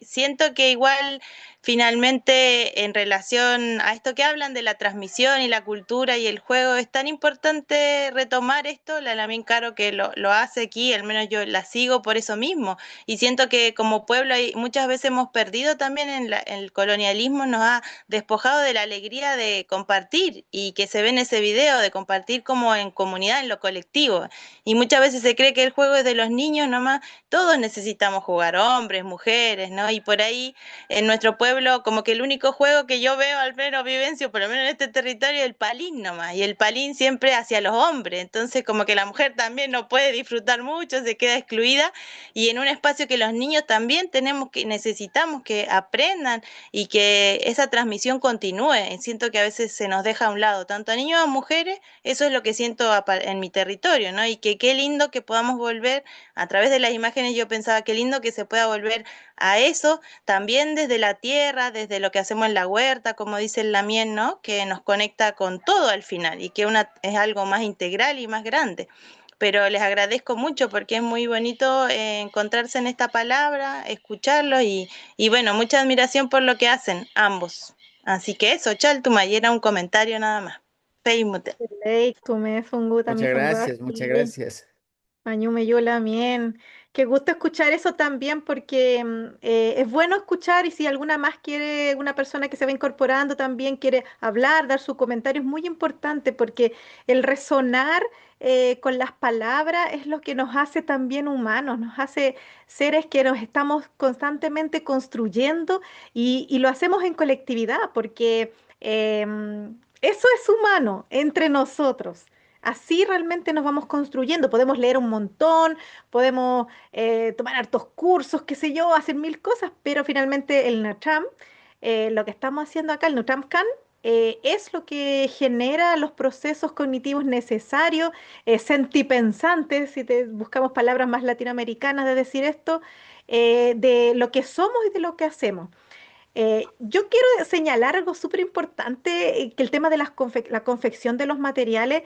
siento que igual finalmente, en relación a esto que hablan de la transmisión y la cultura y el juego, es tan importante retomar esto, la Lamin Caro que lo hace aquí, al menos yo la sigo por eso mismo, y siento que como pueblo muchas veces hemos perdido también en el colonialismo, nos ha despojado de la alegría de compartir y que se ve en ese video, de compartir como en comunidad, en lo colectivo, y muchas veces se cree que el juego es de los niños nomás, todos necesitamos jugar, hombres, mujeres, ¿no? Y por ahí en nuestro pueblo pueblo, como que el único juego que yo veo, al menos vivencio, por lo menos en este territorio, es el palín nomás, y el palín siempre hacia los hombres, entonces como que la mujer también no puede disfrutar mucho, se queda excluida, y en un espacio que los niños también necesitamos que aprendan y que esa transmisión continúe. Siento que a veces se nos deja a un lado, tanto a niños como a mujeres, eso es lo que siento en mi territorio, ¿no? Y que qué lindo que podamos volver a través de las imágenes. Yo pensaba qué lindo que se pueda volver a eso, también desde la tierra, desde lo que hacemos en la huerta, como dice el Lamien, ¿no? Que nos conecta con todo al final y que es algo más integral y más grande. Pero les agradezco mucho porque es muy bonito encontrarse en esta palabra, escucharlo y bueno, mucha admiración por lo que hacen ambos. Así que eso, Chaltuma, y era un comentario nada más. Peimute. Lei, tume fungu Muchas también gracias, muchas funguaki. gracias. Mañume Yola, bien. Qué gusto escuchar eso también porque es bueno escuchar y si alguna más quiere, una persona que se va incorporando también quiere hablar, dar su comentario, es muy importante porque el resonar con las palabras es lo que nos hace también humanos, nos hace seres que nos estamos constantemente construyendo y lo hacemos en colectividad porque eso es humano entre nosotros. Así realmente nos vamos construyendo. Podemos leer un montón, podemos tomar hartos cursos, qué sé yo, hacer mil cosas, pero finalmente el Natram, lo que estamos haciendo acá, el Nutram-Can, es lo que genera los procesos cognitivos necesarios, sentipensantes, si buscamos palabras más latinoamericanas de decir esto, de lo que somos y de lo que hacemos. Yo quiero señalar algo súper importante, que el tema de la confección de los materiales,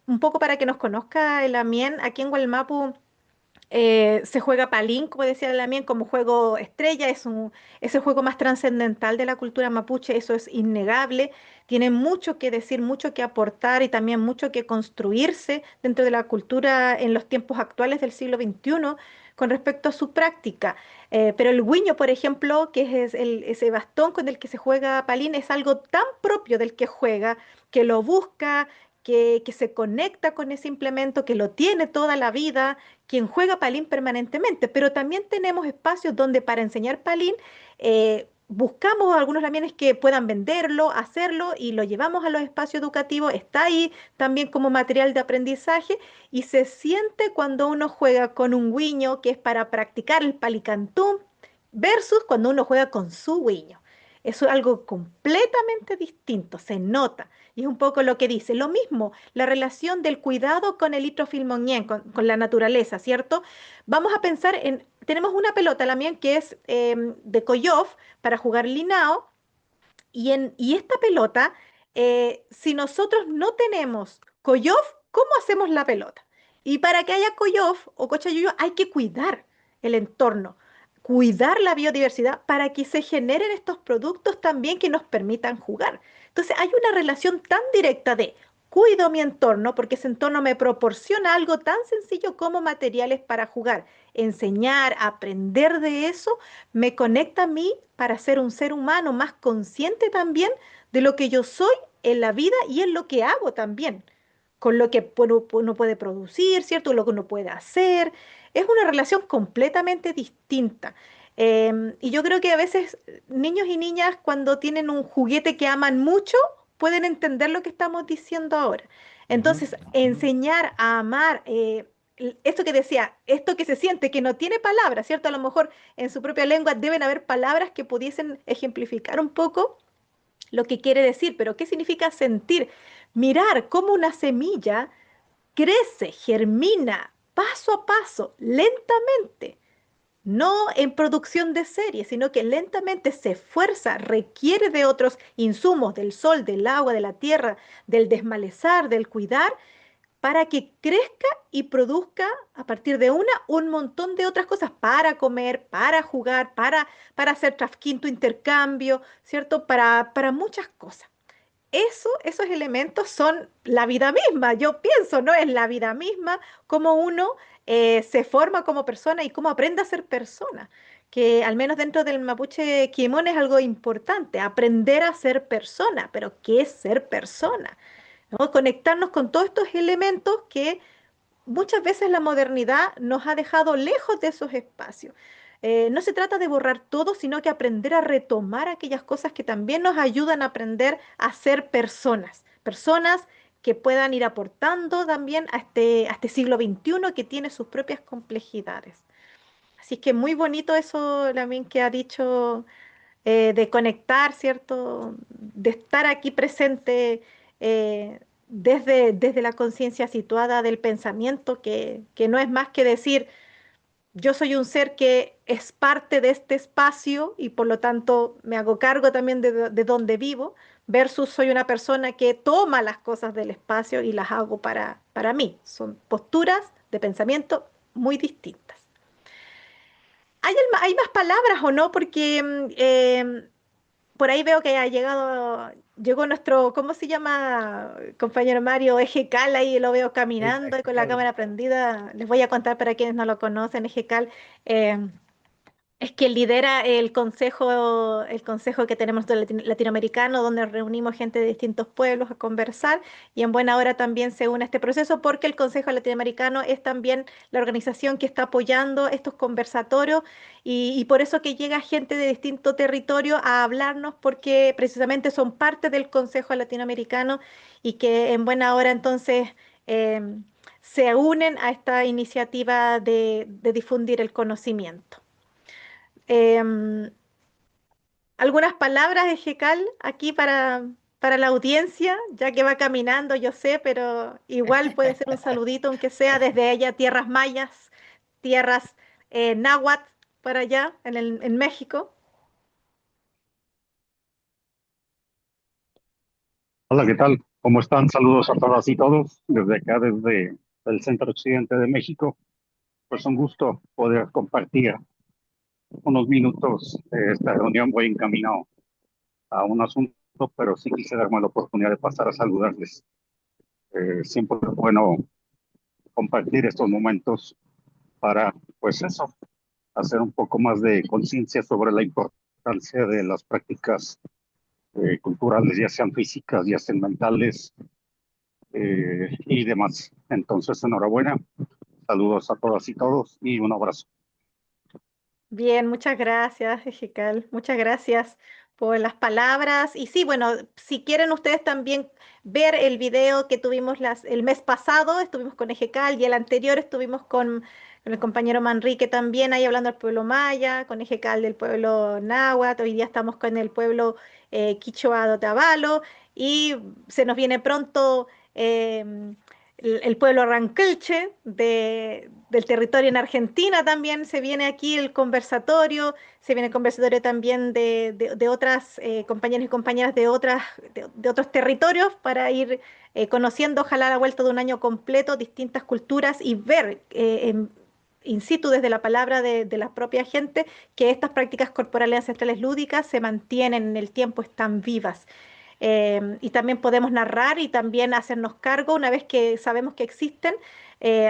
un poco para que nos conozca el Amien, aquí en Gualmapu se juega Palín, como decía el Amien, como juego estrella, es el juego más trascendental de la cultura mapuche, eso es innegable, tiene mucho que decir, mucho que aportar y también mucho que construirse dentro de la cultura en los tiempos actuales del siglo XXI con respecto a su práctica. Pero el guiño, por ejemplo, que es ese bastón con el que se juega Palín, es algo tan propio del que juega, que lo busca, que se conecta con ese implemento, que lo tiene toda la vida, quien juega Palín permanentemente. Pero también tenemos espacios donde para enseñar Palín buscamos algunos lamienes que puedan venderlo, hacerlo y lo llevamos a los espacios educativos. Está ahí también como material de aprendizaje y se siente cuando uno juega con un guiño que es para practicar el palicantú versus cuando uno juega con su guiño. Eso es algo completamente distinto, se nota. Y es un poco lo que dice. Lo mismo, la relación del cuidado con el litrofilmonien, con la naturaleza, ¿cierto? Vamos a pensar en, tenemos una pelota, la mía, que es de Koyov para jugar linao, y esta pelota, si nosotros no tenemos Koyov, ¿cómo hacemos la pelota? Y para que haya Koyov o Cochayuyo hay que cuidar el entorno, cuidar la biodiversidad para que se generen estos productos también que nos permitan jugar. Entonces hay una relación tan directa de cuido mi entorno porque ese entorno me proporciona algo tan sencillo como materiales para jugar. Enseñar, aprender de eso me conecta a mí para ser un ser humano más consciente también de lo que yo soy en la vida y en lo que hago también, con lo que uno puede producir, ¿cierto? Lo que uno puede hacer. Es una relación completamente distinta. Y yo creo que a veces niños y niñas cuando tienen un juguete que aman mucho, pueden entender lo que estamos diciendo ahora. Ujú. Entonces, enseñar a amar, esto que decía, esto que se siente, que no tiene palabras, ¿cierto? A lo mejor en su propia lengua deben haber palabras que pudiesen ejemplificar un poco lo que quiere decir, pero ¿qué significa sentir? Mirar cómo una semilla crece, germina, paso a paso, lentamente, no en producción de serie, sino que lentamente se esfuerza, requiere de otros insumos, del sol, del agua, de la tierra, del desmalezar, del cuidar, para que crezca y produzca a partir de una un montón de otras cosas para comer, para jugar, para hacer trafquinto intercambio, ¿cierto? Para muchas cosas. Esos elementos son la vida misma, yo pienso, ¿no? Es la vida misma, cómo uno se forma como persona y cómo aprende a ser persona, que al menos dentro del mapuche Kimon es algo importante, aprender a ser persona, pero ¿qué es ser persona? ¿No? Conectarnos con todos estos elementos que muchas veces la modernidad nos ha dejado lejos de esos espacios. No se trata de borrar todo, sino que aprender a retomar aquellas cosas que también nos ayudan a aprender a ser personas, personas que puedan ir aportando también a este siglo XXI que tiene sus propias complejidades. Así que muy bonito eso también que ha dicho de conectar, ¿cierto? De estar aquí presente desde la conciencia situada del pensamiento, que no es más que decir, yo soy un ser que es parte de este espacio y por lo tanto me hago cargo también de donde vivo, versus soy una persona que toma las cosas del espacio y las hago para mí. Son posturas de pensamiento muy distintas. ¿Hay más palabras o no? Porque por ahí veo que llegó nuestro, ¿cómo se llama? Compañero Mario Ejecal, ahí lo veo caminando y con la cámara prendida. Les voy a contar para quienes no lo conocen, Ejecal. Es que lidera el consejo que tenemos latinoamericano, donde reunimos gente de distintos pueblos a conversar y en buena hora también se une a este proceso porque el Consejo Latinoamericano es también la organización que está apoyando estos conversatorios y por eso que llega gente de distinto territorio a hablarnos porque precisamente son parte del Consejo Latinoamericano y que en buena hora entonces se unen a esta iniciativa de difundir el conocimiento. Em, Algunas palabras de Jecal aquí para la audiencia, ya que va caminando, yo sé, pero igual puede ser un saludito, aunque sea desde allá, tierras mayas, tierras náhuatl, para allá, en México. Hola, ¿qué tal? ¿Cómo están? Saludos a todas y todos desde acá, desde el centro occidente de México. Pues un gusto poder compartir unos minutos de esta reunión. Voy encaminado a un asunto, pero sí quise darme la oportunidad de pasar a saludarles. Siempre es bueno compartir estos momentos para, pues eso, hacer un poco más de conciencia sobre la importancia de las prácticas culturales, ya sean físicas, ya sean mentales, y demás. Entonces, enhorabuena, saludos a todas y todos y un abrazo. Bien, muchas gracias, Ejecal. Muchas gracias por las palabras. Y sí, bueno, si quieren ustedes también ver el video que tuvimos el mes pasado, estuvimos con Ejecal y el anterior estuvimos con el compañero Manrique también ahí hablando del pueblo maya, con Ejecal del pueblo náhuatl. Hoy día estamos con el pueblo quichua de Otavalo y se nos viene pronto el pueblo Rankelche del territorio en Argentina también se viene aquí el conversatorio, se viene el conversatorio también de otras compañeros y compañeras de otros territorios para ir conociendo, ojalá a la vuelta de un año completo, distintas culturas y ver in situ desde la palabra de la propia gente que estas prácticas corporales ancestrales lúdicas se mantienen en el tiempo, están vivas. Y también podemos narrar y también hacernos cargo, una vez que sabemos que existen,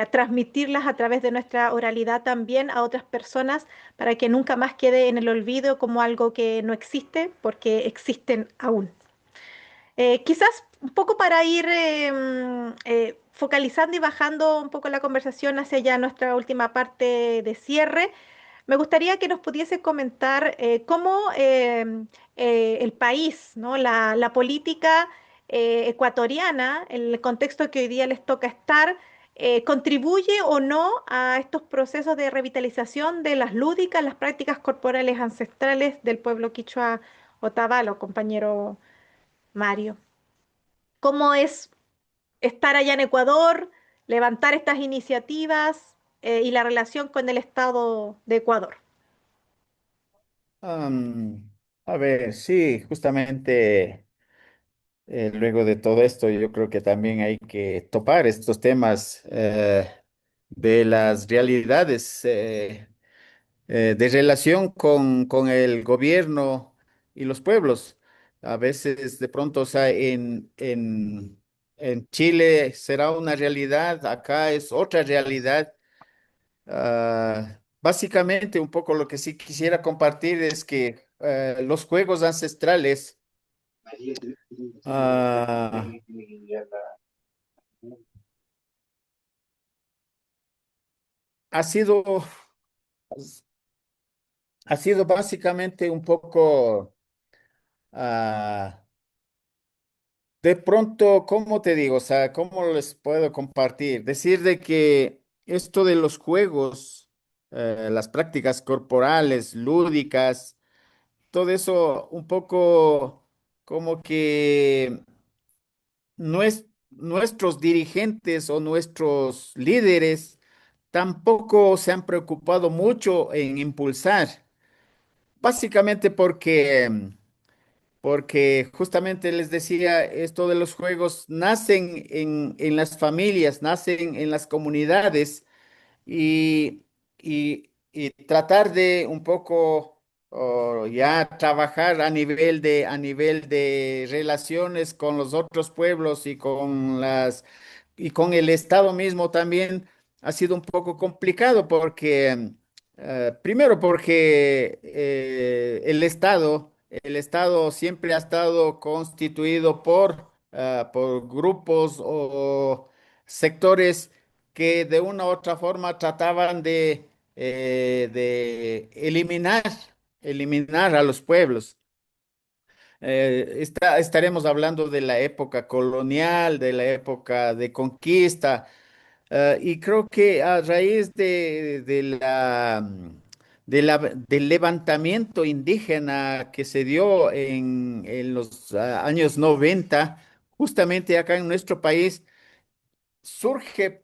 transmitirlas a través de nuestra oralidad también a otras personas para que nunca más quede en el olvido como algo que no existe, porque existen aún. Quizás un poco para ir focalizando y bajando un poco la conversación hacia ya nuestra última parte de cierre. Me gustaría que nos pudiese comentar cómo el país, ¿no? La política ecuatoriana, en el contexto que hoy día les toca estar, contribuye o no a estos procesos de revitalización de las lúdicas, las prácticas corporales ancestrales del pueblo quichua Otavalo, compañero Mario. ¿Cómo es estar allá en Ecuador, levantar estas iniciativas y la relación con el Estado de Ecuador? Am, a ver, sí, justamente luego de todo esto, yo creo que también hay que topar estos temas de las realidades de relación con el gobierno y los pueblos. A veces, de pronto, o sea, en Chile será una realidad, acá es otra realidad. Básicamente, un poco lo que sí quisiera compartir es que los juegos ancestrales, ah, ha sido, ha sido básicamente un poco, ah, de pronto, ¿cómo te digo? O sea, ¿cómo les puedo compartir? Decir de que esto de los juegos, las prácticas corporales, lúdicas, todo eso un poco como que nuestros dirigentes o nuestros líderes tampoco se han preocupado mucho en impulsar, básicamente porque justamente les decía, esto de los juegos nacen en las familias, nacen en las comunidades y, y tratar de un poco ya trabajar a nivel de relaciones con los otros pueblos y con el Estado mismo también ha sido un poco complicado porque primero porque el Estado siempre ha estado constituido por grupos o sectores que de una u otra forma trataban de eliminar a los pueblos. Estaremos hablando de la época colonial, de la época de conquista, y creo que a raíz del levantamiento indígena que se dio en los años 90, justamente acá en nuestro país, surge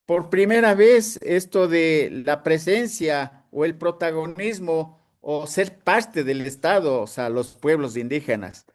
por primera vez esto de la presencia o el protagonismo o ser parte del Estado, o sea, los pueblos indígenas.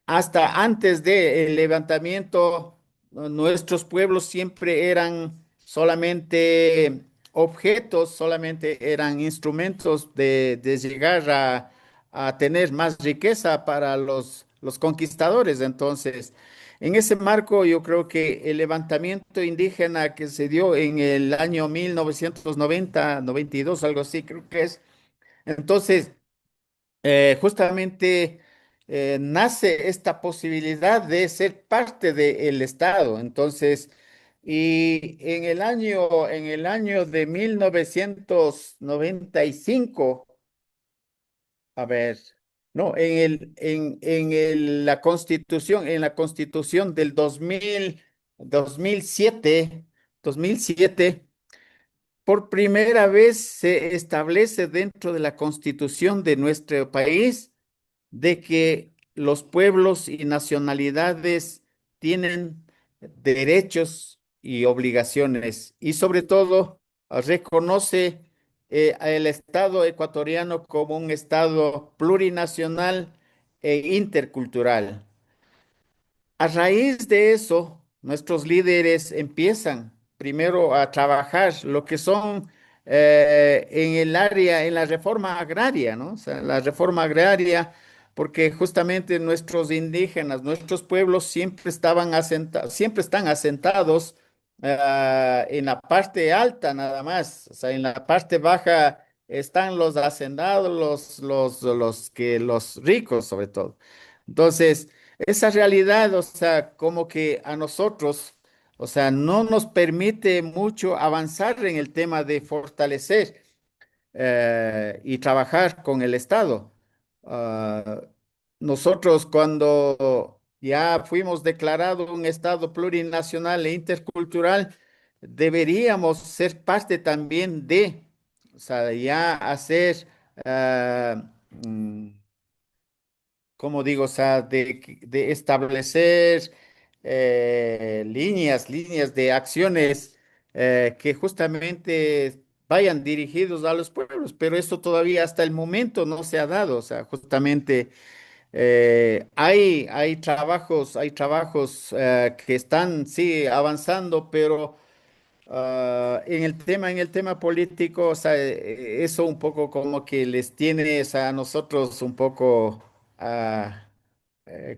Hasta antes del levantamiento, nuestros pueblos siempre eran solamente objetos, solamente eran instrumentos de llegar a tener más riqueza para los conquistadores. Entonces, en ese marco, yo creo que el levantamiento indígena que se dio en el año 1990, 92, algo así, creo que es. Entonces, justamente nace esta posibilidad de ser parte del Estado. Entonces, y en el año de 1995, a ver, no, en la Constitución del 2007, 2007, por primera vez se establece dentro de la Constitución de nuestro país de que los pueblos y nacionalidades tienen derechos y obligaciones y sobre todo reconoce al Estado ecuatoriano como un Estado plurinacional e intercultural. A raíz de eso, nuestros líderes empiezan primero a trabajar lo que son en el área, en la reforma agraria, ¿no? O sea, la reforma agraria, porque justamente nuestros indígenas, nuestros pueblos siempre están asentados en la parte alta nada más, o sea, en la parte baja están los hacendados, los ricos sobre todo. Entonces, esa realidad, o sea, como que a nosotros, o sea, no nos permite mucho avanzar en el tema de fortalecer y trabajar con el Estado. Ah, nosotros cuando ya fuimos declarados un Estado plurinacional e intercultural, deberíamos ser parte también o sea, ya hacer mm, como digo, o sea, de establecer líneas de acciones que justamente vayan dirigidos a los pueblos, pero eso todavía hasta el momento no se ha dado, o sea, justamente hay trabajos que están, sí, avanzando, pero en el tema político, o sea, eso un poco como que les tiene o sea, a nosotros un poco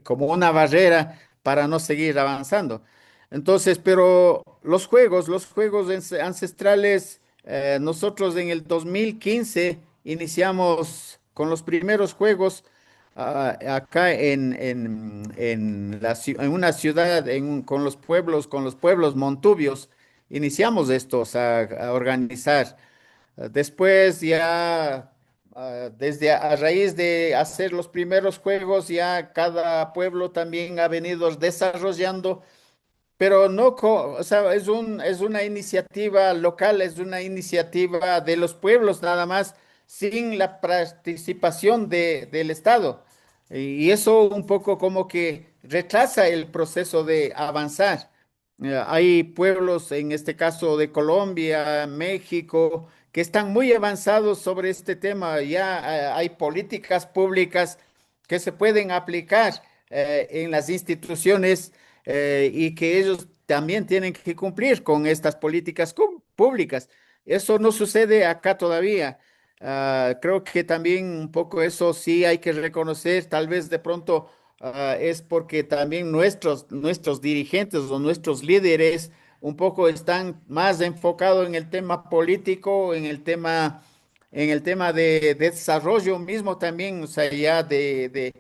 como una barrera para no seguir avanzando. Entonces, pero los juegos ancestrales, nosotros en el 2015 iniciamos con los primeros juegos acá en una ciudad con los pueblos montubios iniciamos estos a organizar. Después ya, desde a raíz de hacer los primeros juegos, ya cada pueblo también ha venido desarrollando, pero no, o sea, es una iniciativa local, es una iniciativa de los pueblos nada más, sin la participación del Estado. Y eso un poco como que retrasa el proceso de avanzar. Hay pueblos, en este caso de Colombia, México, que están muy avanzados sobre este tema. Ya hay políticas públicas que se pueden aplicar en las instituciones y que ellos también tienen que cumplir con estas políticas públicas. Eso no sucede acá todavía. Creo que también un poco eso sí hay que reconocer, tal vez de pronto es porque también nuestros dirigentes o nuestros líderes un poco están más enfocados en el tema político, en el tema de desarrollo mismo también, o sea, ya de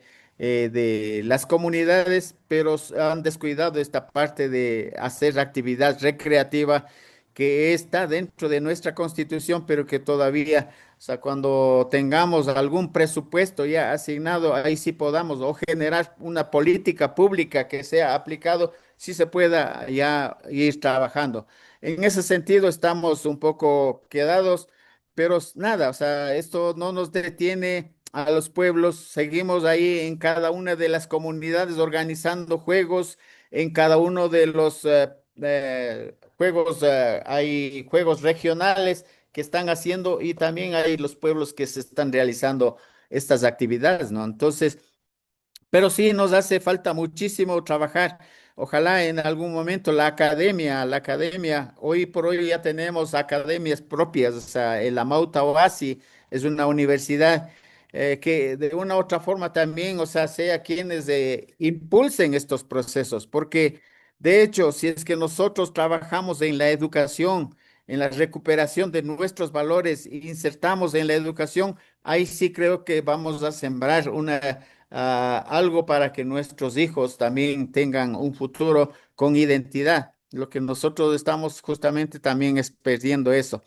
las comunidades, pero han descuidado esta parte de hacer actividad recreativa que está dentro de nuestra constitución, pero que todavía, o sea, cuando tengamos algún presupuesto ya asignado, ahí sí podamos o generar una política pública que sea aplicado, sí se pueda ya ir trabajando. En ese sentido estamos un poco quedados, pero nada, o sea, esto no nos detiene a los pueblos, seguimos ahí en cada una de las comunidades organizando juegos, en cada uno de los juegos, hay juegos regionales que están haciendo y también hay los pueblos que se están realizando estas actividades, ¿no? Entonces, pero sí nos hace falta muchísimo trabajar. Ojalá en algún momento la academia, hoy por hoy ya tenemos academias propias, o sea, el Amauta Oasi es una universidad que de una u otra forma también, o sea, sea quienes impulsen estos procesos, porque de hecho, si es que nosotros trabajamos en la educación, en la recuperación de nuestros valores e insertamos en la educación, ahí sí creo que vamos a sembrar algo para que nuestros hijos también tengan un futuro con identidad. Lo que nosotros estamos justamente también es perdiendo eso.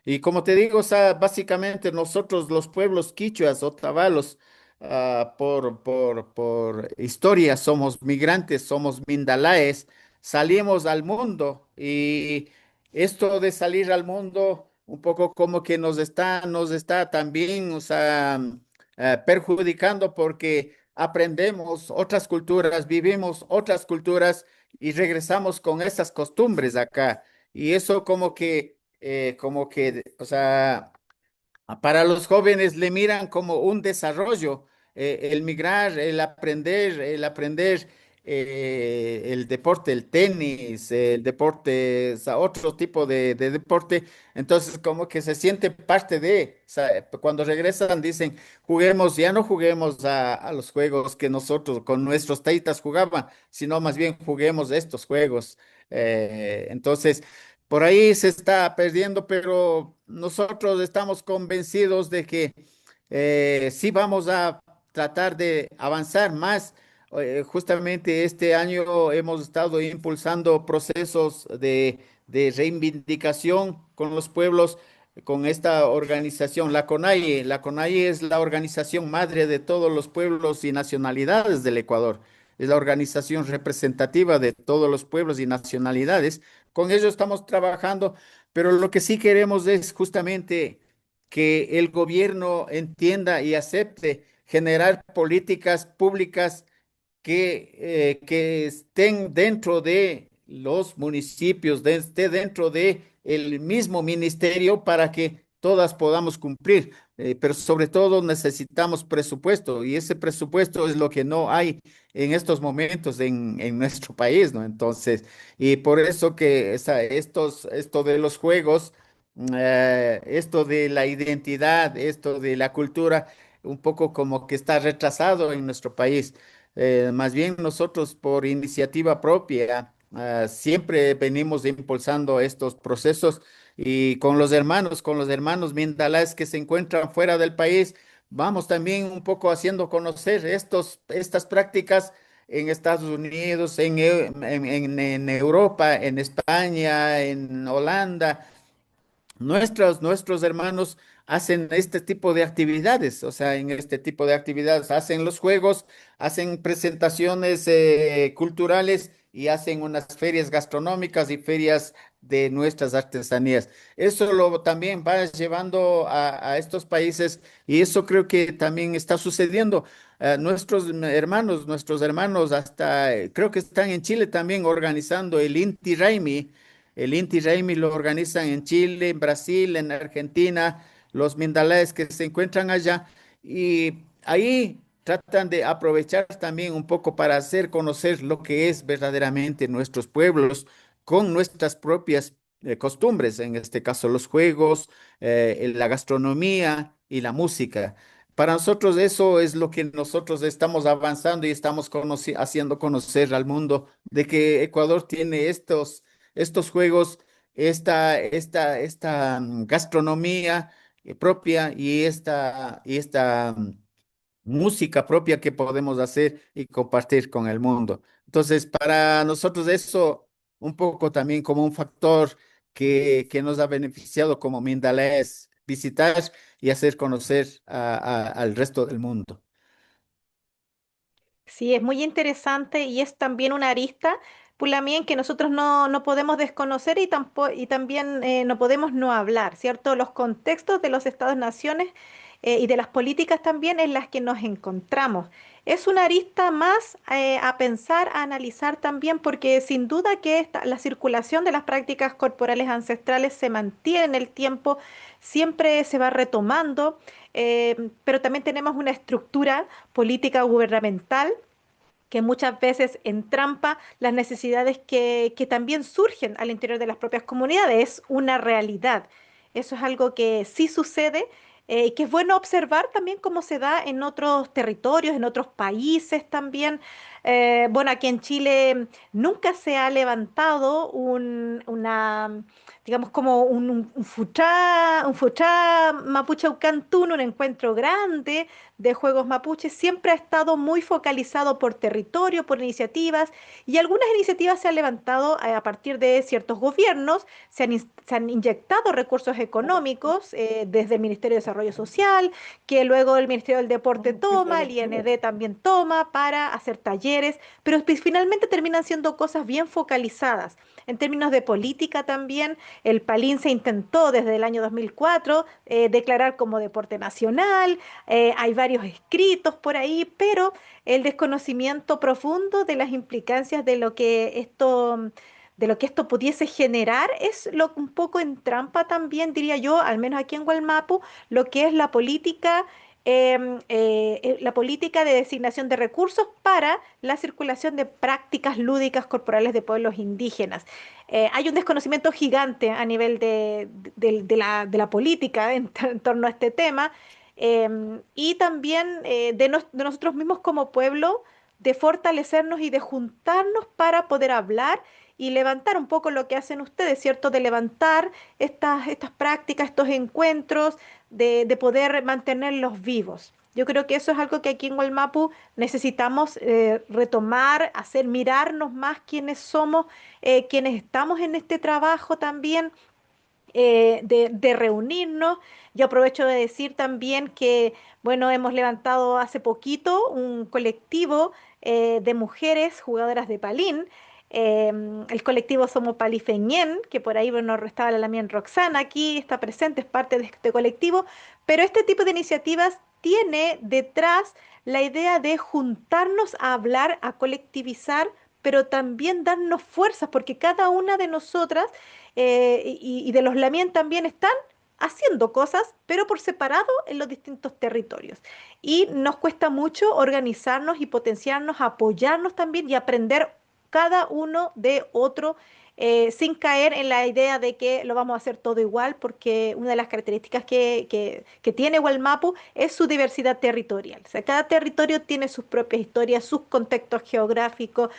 Y como te digo, o sea, básicamente nosotros los pueblos quichuas o tabalos, por historia somos migrantes, somos mindalaes, salimos al mundo y esto de salir al mundo un poco como que nos está también, o sea, perjudicando porque aprendemos otras culturas, vivimos otras culturas y regresamos con esas costumbres acá. Y eso como que, o sea, para los jóvenes le miran como un desarrollo, el migrar, el aprender el deporte, el tenis, el deporte, o sea, otro tipo de deporte. Entonces, como que se siente parte o sea, cuando regresan dicen, juguemos, ya no juguemos a los juegos que nosotros con nuestros taitas jugaban, sino más bien juguemos estos juegos. Entonces, por ahí se está perdiendo, pero nosotros estamos convencidos de que sí vamos a tratar de avanzar más. Justamente este año hemos estado impulsando procesos de reivindicación con los pueblos, con esta organización, la CONAIE. La CONAIE es la organización madre de todos los pueblos y nacionalidades del Ecuador. Es la organización representativa de todos los pueblos y nacionalidades. Con ello estamos trabajando, pero lo que sí queremos es justamente que el gobierno entienda y acepte generar políticas públicas que estén dentro de los municipios, esté dentro de el mismo ministerio para que todas podamos cumplir. Pero sobre todo necesitamos presupuesto y ese presupuesto es lo que no hay en estos momentos en nuestro país, ¿no? Entonces, y por eso que esto de los juegos, esto de la identidad, esto de la cultura, un poco como que está retrasado en nuestro país. Más bien nosotros por iniciativa propia siempre venimos impulsando estos procesos y con los hermanos Mindalás que se encuentran fuera del país, vamos también un poco haciendo conocer estas prácticas en Estados Unidos, en Europa, en España, en Holanda. Nuestros hermanos hacen este tipo de actividades, o sea, en este tipo de actividades hacen los juegos, hacen presentaciones culturales y hacen unas ferias gastronómicas y ferias de nuestras artesanías. Eso lo también va llevando a estos países y eso creo que también está sucediendo. Nuestros hermanos hasta creo que están en Chile también organizando el Inti Raymi. El Inti Raymi lo organizan en Chile, en Brasil, en Argentina, los Mindalaes que se encuentran allá y ahí tratan de aprovechar también un poco para hacer conocer lo que es verdaderamente nuestros pueblos con nuestras propias costumbres, en este caso los juegos, la gastronomía y la música. Para nosotros eso es lo que nosotros estamos avanzando y estamos haciendo conocer al mundo de que Ecuador tiene estos juegos, esta gastronomía propia y esta música propia que podemos hacer y compartir con el mundo. Entonces, para nosotros eso un poco también como un factor que nos ha beneficiado como Mindalaes, visitar y hacer conocer al resto del mundo. Sí, es muy interesante y es también una arista, Pulamien, que nosotros no podemos desconocer y también no podemos no hablar, ¿cierto? Los contextos de los estados-naciones y de las políticas también en las que nos encontramos. Es una arista más a pensar, a analizar también, porque sin duda que la circulación de las prácticas corporales ancestrales se mantiene en el tiempo, siempre se va retomando, pero también tenemos una estructura política gubernamental que muchas veces entrampa las necesidades que también surgen al interior de las propias comunidades. Es una realidad. Eso es algo que sí sucede y que es bueno observar también cómo se da en otros territorios, en otros países también. Bueno, aquí en Chile nunca se ha levantado digamos, como un futrá mapuche Ucantún, un encuentro grande de juegos mapuches, siempre ha estado muy focalizado por territorio, por iniciativas, y algunas iniciativas se han levantado a partir de ciertos gobiernos, se han inyectado recursos económicos desde el Ministerio de Desarrollo Social, que luego el Ministerio del Deporte toma, el IND también toma para hacer talleres, pero pues finalmente terminan siendo cosas bien focalizadas. En términos de política también, el Palín se intentó desde el año 2004 declarar como deporte nacional, hay varios escritos por ahí, pero el desconocimiento profundo de las implicancias de lo que esto pudiese generar es un poco en trampa también, diría yo, al menos aquí en Gualmapu, lo que es la política de designación de recursos para la circulación de prácticas lúdicas corporales de pueblos indígenas. Hay un desconocimiento gigante a nivel de la política en torno a este tema y también de nosotros mismos como pueblo, de fortalecernos y de juntarnos para poder hablar y levantar un poco lo que hacen ustedes, ¿cierto? De levantar estas prácticas, estos encuentros, de poder mantenerlos vivos. Yo creo que eso es algo que aquí en Gualmapu necesitamos retomar, hacer mirarnos más quiénes somos, quienes estamos en este trabajo también de reunirnos. Yo aprovecho de decir también que, bueno, hemos levantado hace poquito un colectivo de mujeres jugadoras de palín. El colectivo Somos Palifeñén, que por ahí bueno, estaba la Lamien Roxana aquí, está presente, es parte de este colectivo, pero este tipo de iniciativas tiene detrás la idea de juntarnos a hablar, a colectivizar, pero también darnos fuerzas, porque cada una de nosotras y de los Lamien también están haciendo cosas, pero por separado en los distintos territorios. Y nos cuesta mucho organizarnos y potenciarnos, apoyarnos también y aprender cada uno de otro, sin caer en la idea de que lo vamos a hacer todo igual, porque una de las características que tiene Walmapu es su diversidad territorial. O sea, cada territorio tiene sus propias historias, sus contextos geográficos.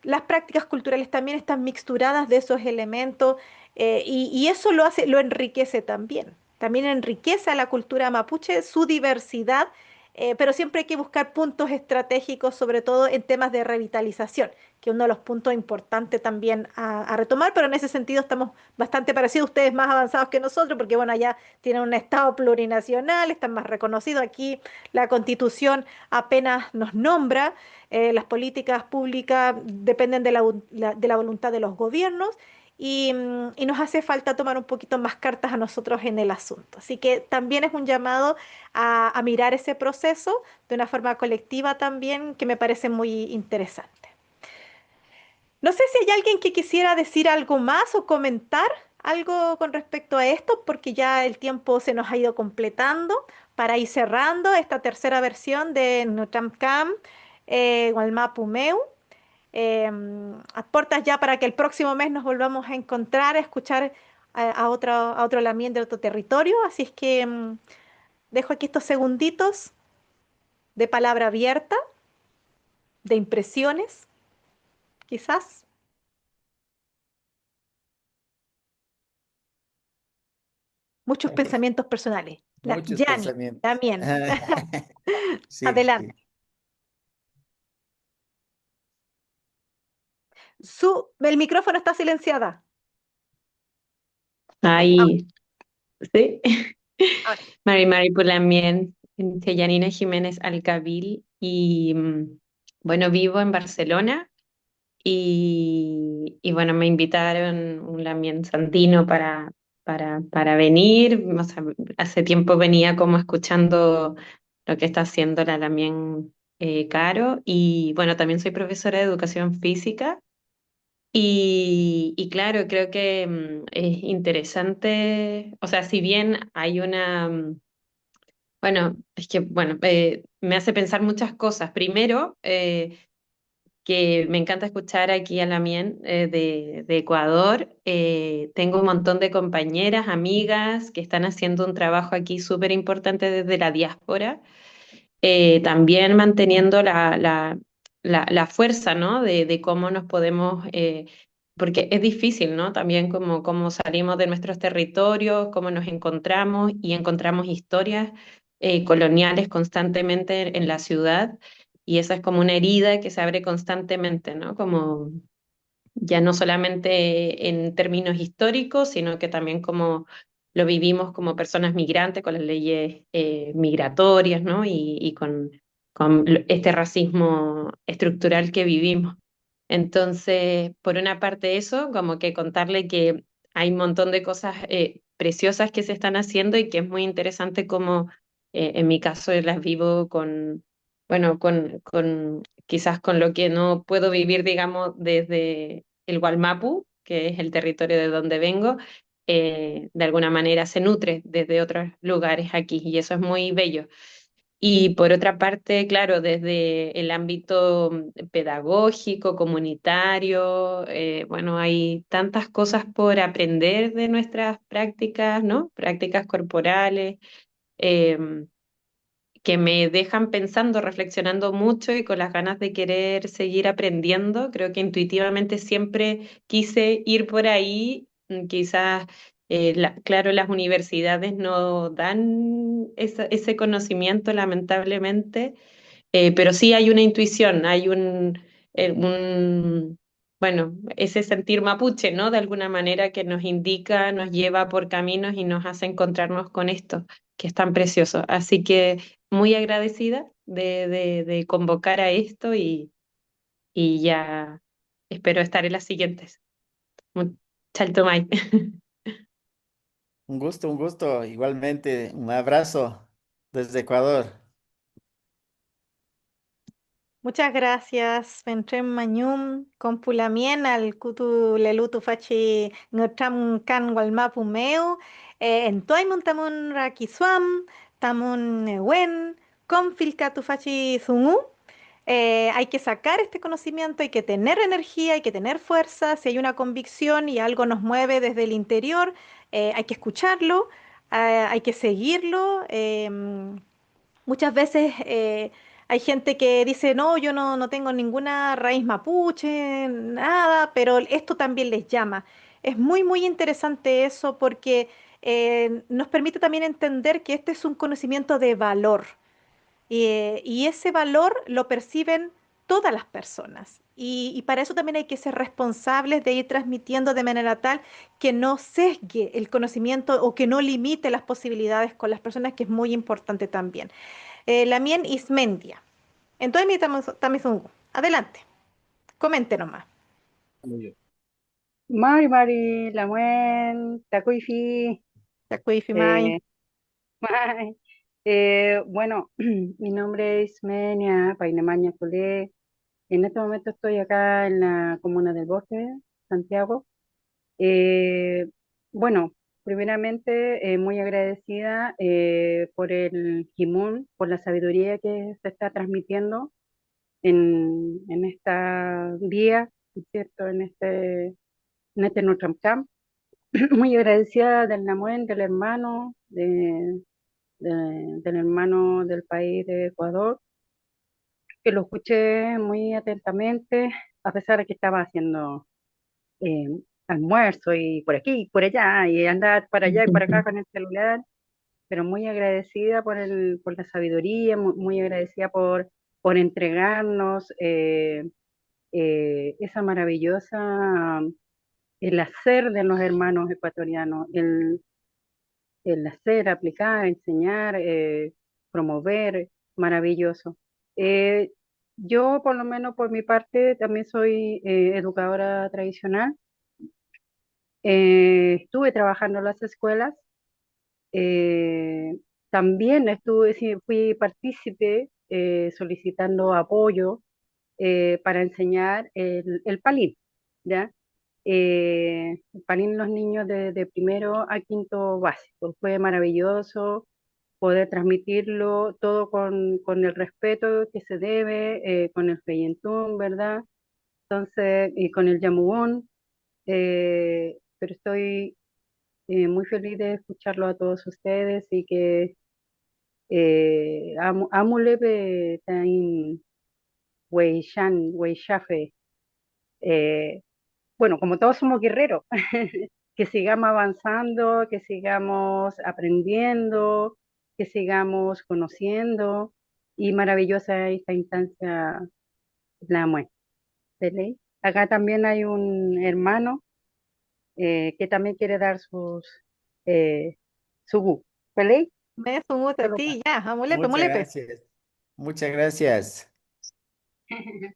Las prácticas culturales también están mixturadas de esos elementos y eso lo enriquece también. También enriquece a la cultura mapuche su diversidad pero siempre hay que buscar puntos estratégicos, sobre todo en temas de revitalización, que es uno de los puntos importantes también a retomar, pero en ese sentido estamos bastante parecidos, ustedes más avanzados que nosotros, porque bueno, allá tienen un Estado plurinacional, están más reconocidos. Aquí la Constitución apenas nos nombra, las políticas públicas dependen de de la voluntad de los gobiernos y nos hace falta tomar un poquito más cartas a nosotros en el asunto. Así que también es un llamado a mirar ese proceso de una forma colectiva también, que me parece muy interesante. No sé si hay alguien que quisiera decir algo más o comentar algo con respecto a esto, porque ya el tiempo se nos ha ido completando para ir cerrando esta tercera versión de Notramcam, Gualmapumeu. Aportas ya para que el próximo mes nos volvamos a encontrar, a escuchar a otro lamien de otro territorio. Así es que dejo aquí estos segunditos de palabra abierta, de impresiones, quizás. Muchos pensamientos personales. Muchos Yani, pensamientos. también. Sí, Adelante. sí. El micrófono está silenciada. Ahora, Ahí, sí. ahora. Mari Pulamien, Yanina Jiménez Alcabil y bueno, vivo en Barcelona y bueno, me invitaron un Lamien Santino para venir. O sea, hace tiempo venía como escuchando lo que está haciendo la Lamien Caro y bueno, también soy profesora de educación física. Y claro, creo que es interesante, o sea, si bien hay una, bueno, es que, bueno, me hace pensar muchas cosas. Primero, que me encanta escuchar aquí a la Mien de Ecuador. Tengo un montón de compañeras, amigas que están haciendo un trabajo aquí súper importante desde la diáspora, también manteniendo la fuerza, ¿no? De cómo nos podemos, porque es difícil, ¿no? También cómo salimos de nuestros territorios, cómo nos encontramos y encontramos historias coloniales constantemente en la ciudad. Y esa es como una herida que se abre constantemente, ¿no? Como ya no solamente en términos históricos, sino que también como lo vivimos como personas migrantes con las leyes migratorias, ¿no? Y con este racismo estructural que vivimos. Entonces, por una parte eso, como que contarle que hay un montón de cosas preciosas que se están haciendo y que es muy interesante como en mi caso las vivo con, bueno, con quizás con lo que no puedo vivir, digamos, desde el Gualmapu, que es el territorio de donde vengo, de alguna manera se nutre desde otros lugares aquí y eso es muy bello. Y por otra parte, claro, desde el ámbito pedagógico, comunitario, bueno, hay tantas cosas por aprender de nuestras prácticas, ¿no? Prácticas corporales. em, que me dejan pensando, reflexionando mucho y con las ganas de querer seguir aprendiendo. Creo que intuitivamente siempre quise ir por ahí. Quizás, claro, las universidades no dan ese conocimiento, lamentablemente, pero sí hay una intuición, hay bueno, ese sentir mapuche, ¿no? De alguna manera que nos indica, nos lleva por caminos y nos hace encontrarnos con esto, que es tan precioso. Así que muy agradecida de convocar a esto y ya espero estar en las siguientes. Chaltomay. Un gusto. Igualmente, un abrazo desde Ecuador. Muchas gracias, Bentrem Mañum, Compulamien, al Kutu Lelutu Fachi Ngotram Kan Walmapumeu, en Toimun Tamun Rakiswam, Tamun Wen, Confilca tu Fachi Zungu. Hay que sacar este conocimiento, hay que tener energía, hay que tener fuerza. Si hay una convicción y algo nos mueve desde el interior, hay que escucharlo, hay que seguirlo. Muchas veces hay gente que dice, no, yo no tengo ninguna raíz mapuche, nada, pero esto también les llama. Es muy, muy interesante eso porque nos permite también entender que este es un conocimiento de valor. Y ese valor lo perciben todas las personas. Y para eso también hay que ser responsables de ir transmitiendo de manera tal que no sesgue el conocimiento o que no limite las posibilidades con las personas, que es muy importante también. Lamien Ismendia. Entonces, mi Tamizungu, adelante, comente nomás. Mari Mari Lamuen, Takuifi, Yacuifi Mai. eh, Mai. Bueno, mi nombre es Menia Painemaña Colé. En este momento estoy acá en la comuna del Bosque, Santiago. Eh, bueno, primeramente muy agradecida por el Kimun, por la sabiduría que se está transmitiendo en esta vía, ¿cierto? En este Nutram Camp. Muy agradecida del Namuén, del hermano, del hermano del país de Ecuador, que lo escuché muy atentamente, a pesar de que estaba haciendo eh, almuerzo y por aquí y por allá, y andar para allá y para acá con el celular, pero muy agradecida por la sabiduría, muy agradecida por entregarnos esa maravillosa, el hacer de los hermanos ecuatorianos, el hacer, aplicar, enseñar, promover, maravilloso. Eh, yo, por lo menos por mi parte, también soy educadora tradicional. Estuve trabajando en las escuelas. eh, También sí, fui partícipe solicitando apoyo para enseñar el palín, ¿ya? Para los niños de primero a quinto básico. Fue maravilloso poder transmitirlo todo con el respeto que se debe, con el Feyentún, ¿verdad? Entonces, y con el Yamugón, pero estoy muy feliz de escucharlo a todos ustedes y que Amulepe Tain Weishan, Weishafe, bueno, como todos somos guerreros, que sigamos avanzando, que sigamos aprendiendo, que sigamos conociendo, y maravillosa esta instancia, la muestra de ley. Acá también hay un hermano que también quiere dar eh, su gu. ¿Pelei? Me sumo a Solo ti, ya, amulepe, Muchas mulepe. gracias. Muchas gracias.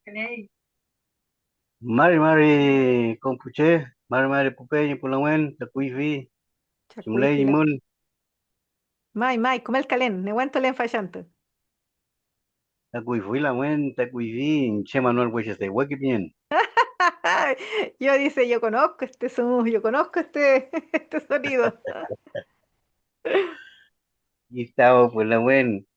Pelei. Mari Mari Compuche, Mari Mari Pupeño Pulawen, Tacuifi, Chimley Chacuifila. Mun, Mai, mai, come el calén, ne cuento el enfayante. Tacuifi Lawen, Tacuifi, Che Manuel Hueches de Huequipien. Yo dice, yo conozco este sonido, yo conozco este sonido. Y estaba pues la buen,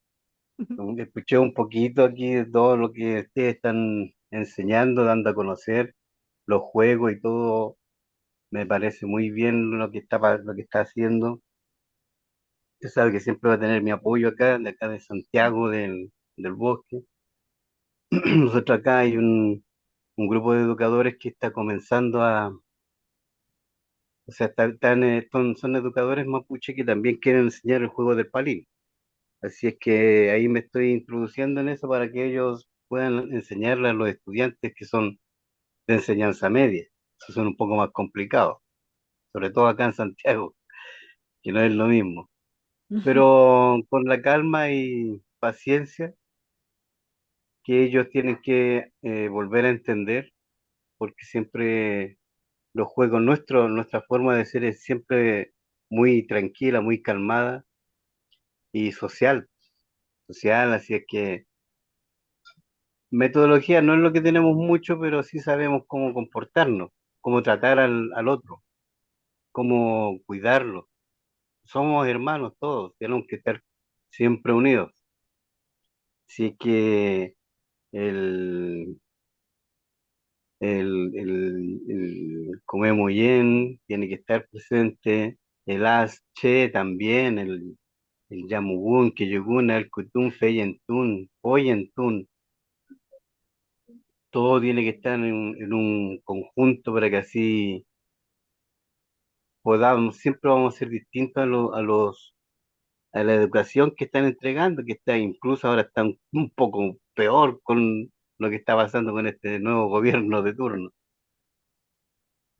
escuché un poquito aquí de todo lo que ustedes están enseñando, dando a conocer los juegos y todo. Me parece muy bien lo que está haciendo. Usted sabe que siempre va a tener mi apoyo acá, de acá de Santiago, del Bosque. Nosotros acá hay un grupo de educadores que está comenzando o sea, son educadores mapuche que también quieren enseñar el juego del palín. Así es que ahí me estoy introduciendo en eso para que ellos puedan enseñarle a los estudiantes que son de enseñanza media. Esos son un poco más complicados, sobre todo acá en Santiago, que no es lo mismo. Pero con la calma y paciencia que ellos tienen que volver a entender, porque siempre los juegos nuestra forma de ser es siempre muy tranquila, muy calmada y social, así es que metodología no es lo que tenemos mucho, pero sí sabemos cómo comportarnos, cómo tratar al otro, cómo cuidarlo. Somos hermanos todos, tenemos que estar siempre unidos. Así que el, el comemos bien, tiene que estar presente, el che también, el yamugun, que yuguna, el kutun, feyentun, oyentun, todo tiene que estar en un conjunto para que así podamos, siempre vamos a ser distintos a la educación que están entregando, que está incluso ahora está un poco peor con lo que está pasando con este nuevo gobierno de turno.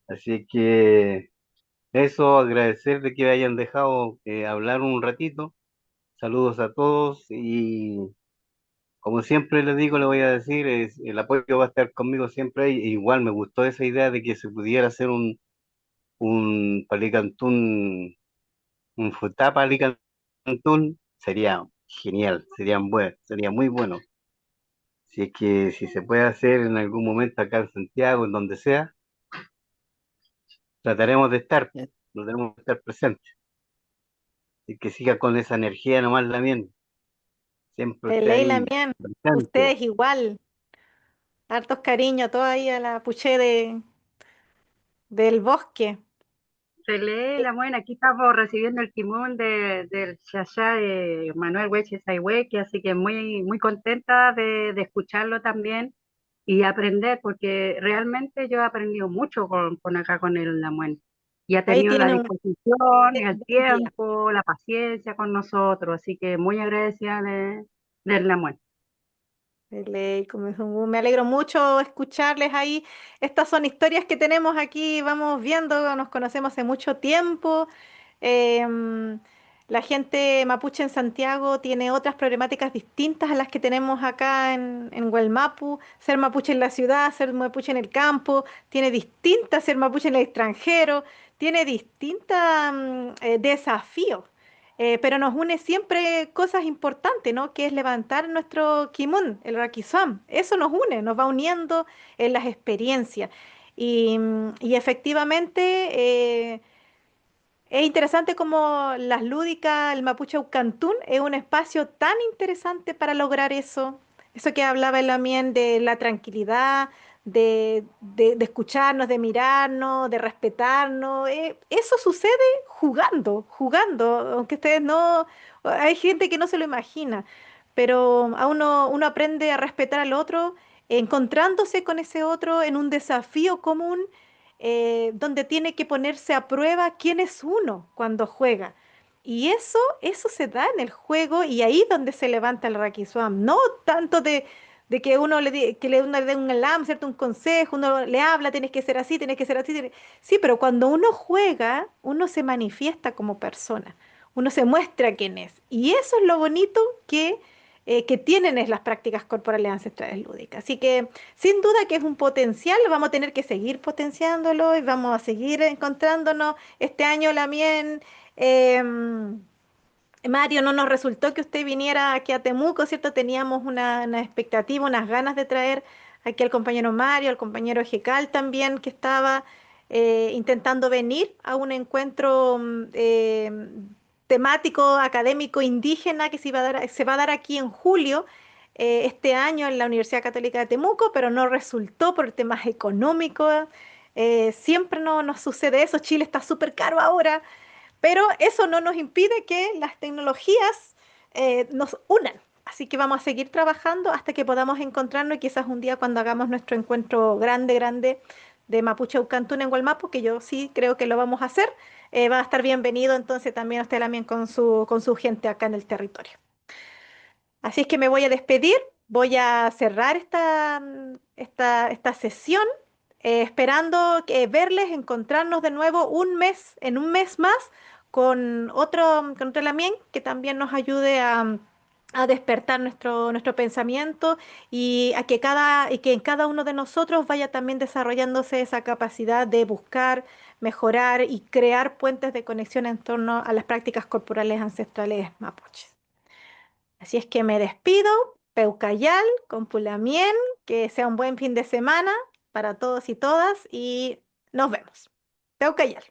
Así que eso, agradecer de que hayan dejado hablar un ratito. Saludos a todos y como siempre les digo, le voy a decir, el apoyo va a estar conmigo siempre ahí. E igual me gustó esa idea de que se pudiera hacer un Palicantún, un Futá Palicantún, sería genial, sería muy bueno. Si es que si se puede hacer en algún momento acá en Santiago, en donde sea, trataremos de estar, trataremos de estar presentes. Y que siga con esa energía nomás la mía, siempre De esté ley, ahí Lamien, presente. ustedes igual, hartos cariños, todo ahí a la puché del bosque. Se lee la buena, aquí estamos recibiendo el timón del Chayá de Manuel Hueche Sayhueque, así que muy, muy contenta de escucharlo también y aprender, porque realmente yo he aprendido mucho con acá con el Namuel. Y ha Ahí tenido la tienen un disposición, el buen día. tiempo, la paciencia con nosotros, así que muy agradecida del Namuel. De ley, me alegro mucho escucharles ahí. Estas son historias que tenemos aquí, vamos viendo, nos conocemos hace mucho tiempo. Em, la gente mapuche en Santiago tiene otras problemáticas distintas a las que tenemos acá en Gualmapu. Ser mapuche en la ciudad, ser mapuche en el campo, tiene distintas ser mapuche en el extranjero, tiene distintos desafíos. Pero nos une siempre cosas importantes, ¿no? Que es levantar nuestro kimun, el rakisam. Eso nos une, nos va uniendo en las experiencias. Y efectivamente, es interesante como las lúdicas, el Mapuche Aucantún es un espacio tan interesante para lograr eso. Eso que hablaba el Lamien de la tranquilidad, de escucharnos, de mirarnos, de respetarnos. Eso sucede jugando, jugando, aunque ustedes no, hay gente que no se lo imagina, pero uno aprende a respetar al otro, encontrándose con ese otro en un desafío común donde tiene que ponerse a prueba quién es uno cuando juega. Y eso se da en el juego y ahí donde se levanta el Rakiswam. No tanto de que uno le dé un elam, ¿cierto? Un consejo, uno le habla, tienes que ser así, tienes que ser así. Sí, pero cuando uno juega, uno se manifiesta como persona, uno se muestra quién es. Y eso es lo bonito que tienen es las prácticas corporales ancestrales lúdicas. Así que sin duda que es un potencial, vamos a tener que seguir potenciándolo y vamos a seguir encontrándonos. Este año también, Mario, no nos resultó que usted viniera aquí a Temuco, ¿cierto? Teníamos una expectativa, unas ganas de traer aquí al compañero Mario, al compañero Ejecal también, que estaba intentando venir a un encuentro temático, académico, indígena, que se va a dar aquí en julio este año en la Universidad Católica de Temuco, pero no resultó por temas económicos. Siempre no nos sucede eso. Chile está súper caro ahora, pero eso no nos impide que las tecnologías nos unan. Así que vamos a seguir trabajando hasta que podamos encontrarnos y quizás un día cuando hagamos nuestro encuentro grande, grande de Mapuche Aucantún en Gualmapu, que yo sí creo que lo vamos a hacer, va a estar bienvenido entonces también usted también con su gente acá en el territorio. Así es que me voy a despedir, voy a cerrar esta sesión, esperando verles, encontrarnos de nuevo en un mes más, con otro Lamien que también nos ayude a despertar nuestro pensamiento y y que en cada uno de nosotros vaya también desarrollándose esa capacidad de buscar, mejorar y crear puentes de conexión en torno a las prácticas corporales ancestrales mapuches. Así es que me despido, Peucayal, con Pulamien, que sea un buen fin de semana para todos y todas y nos vemos. Peucayal.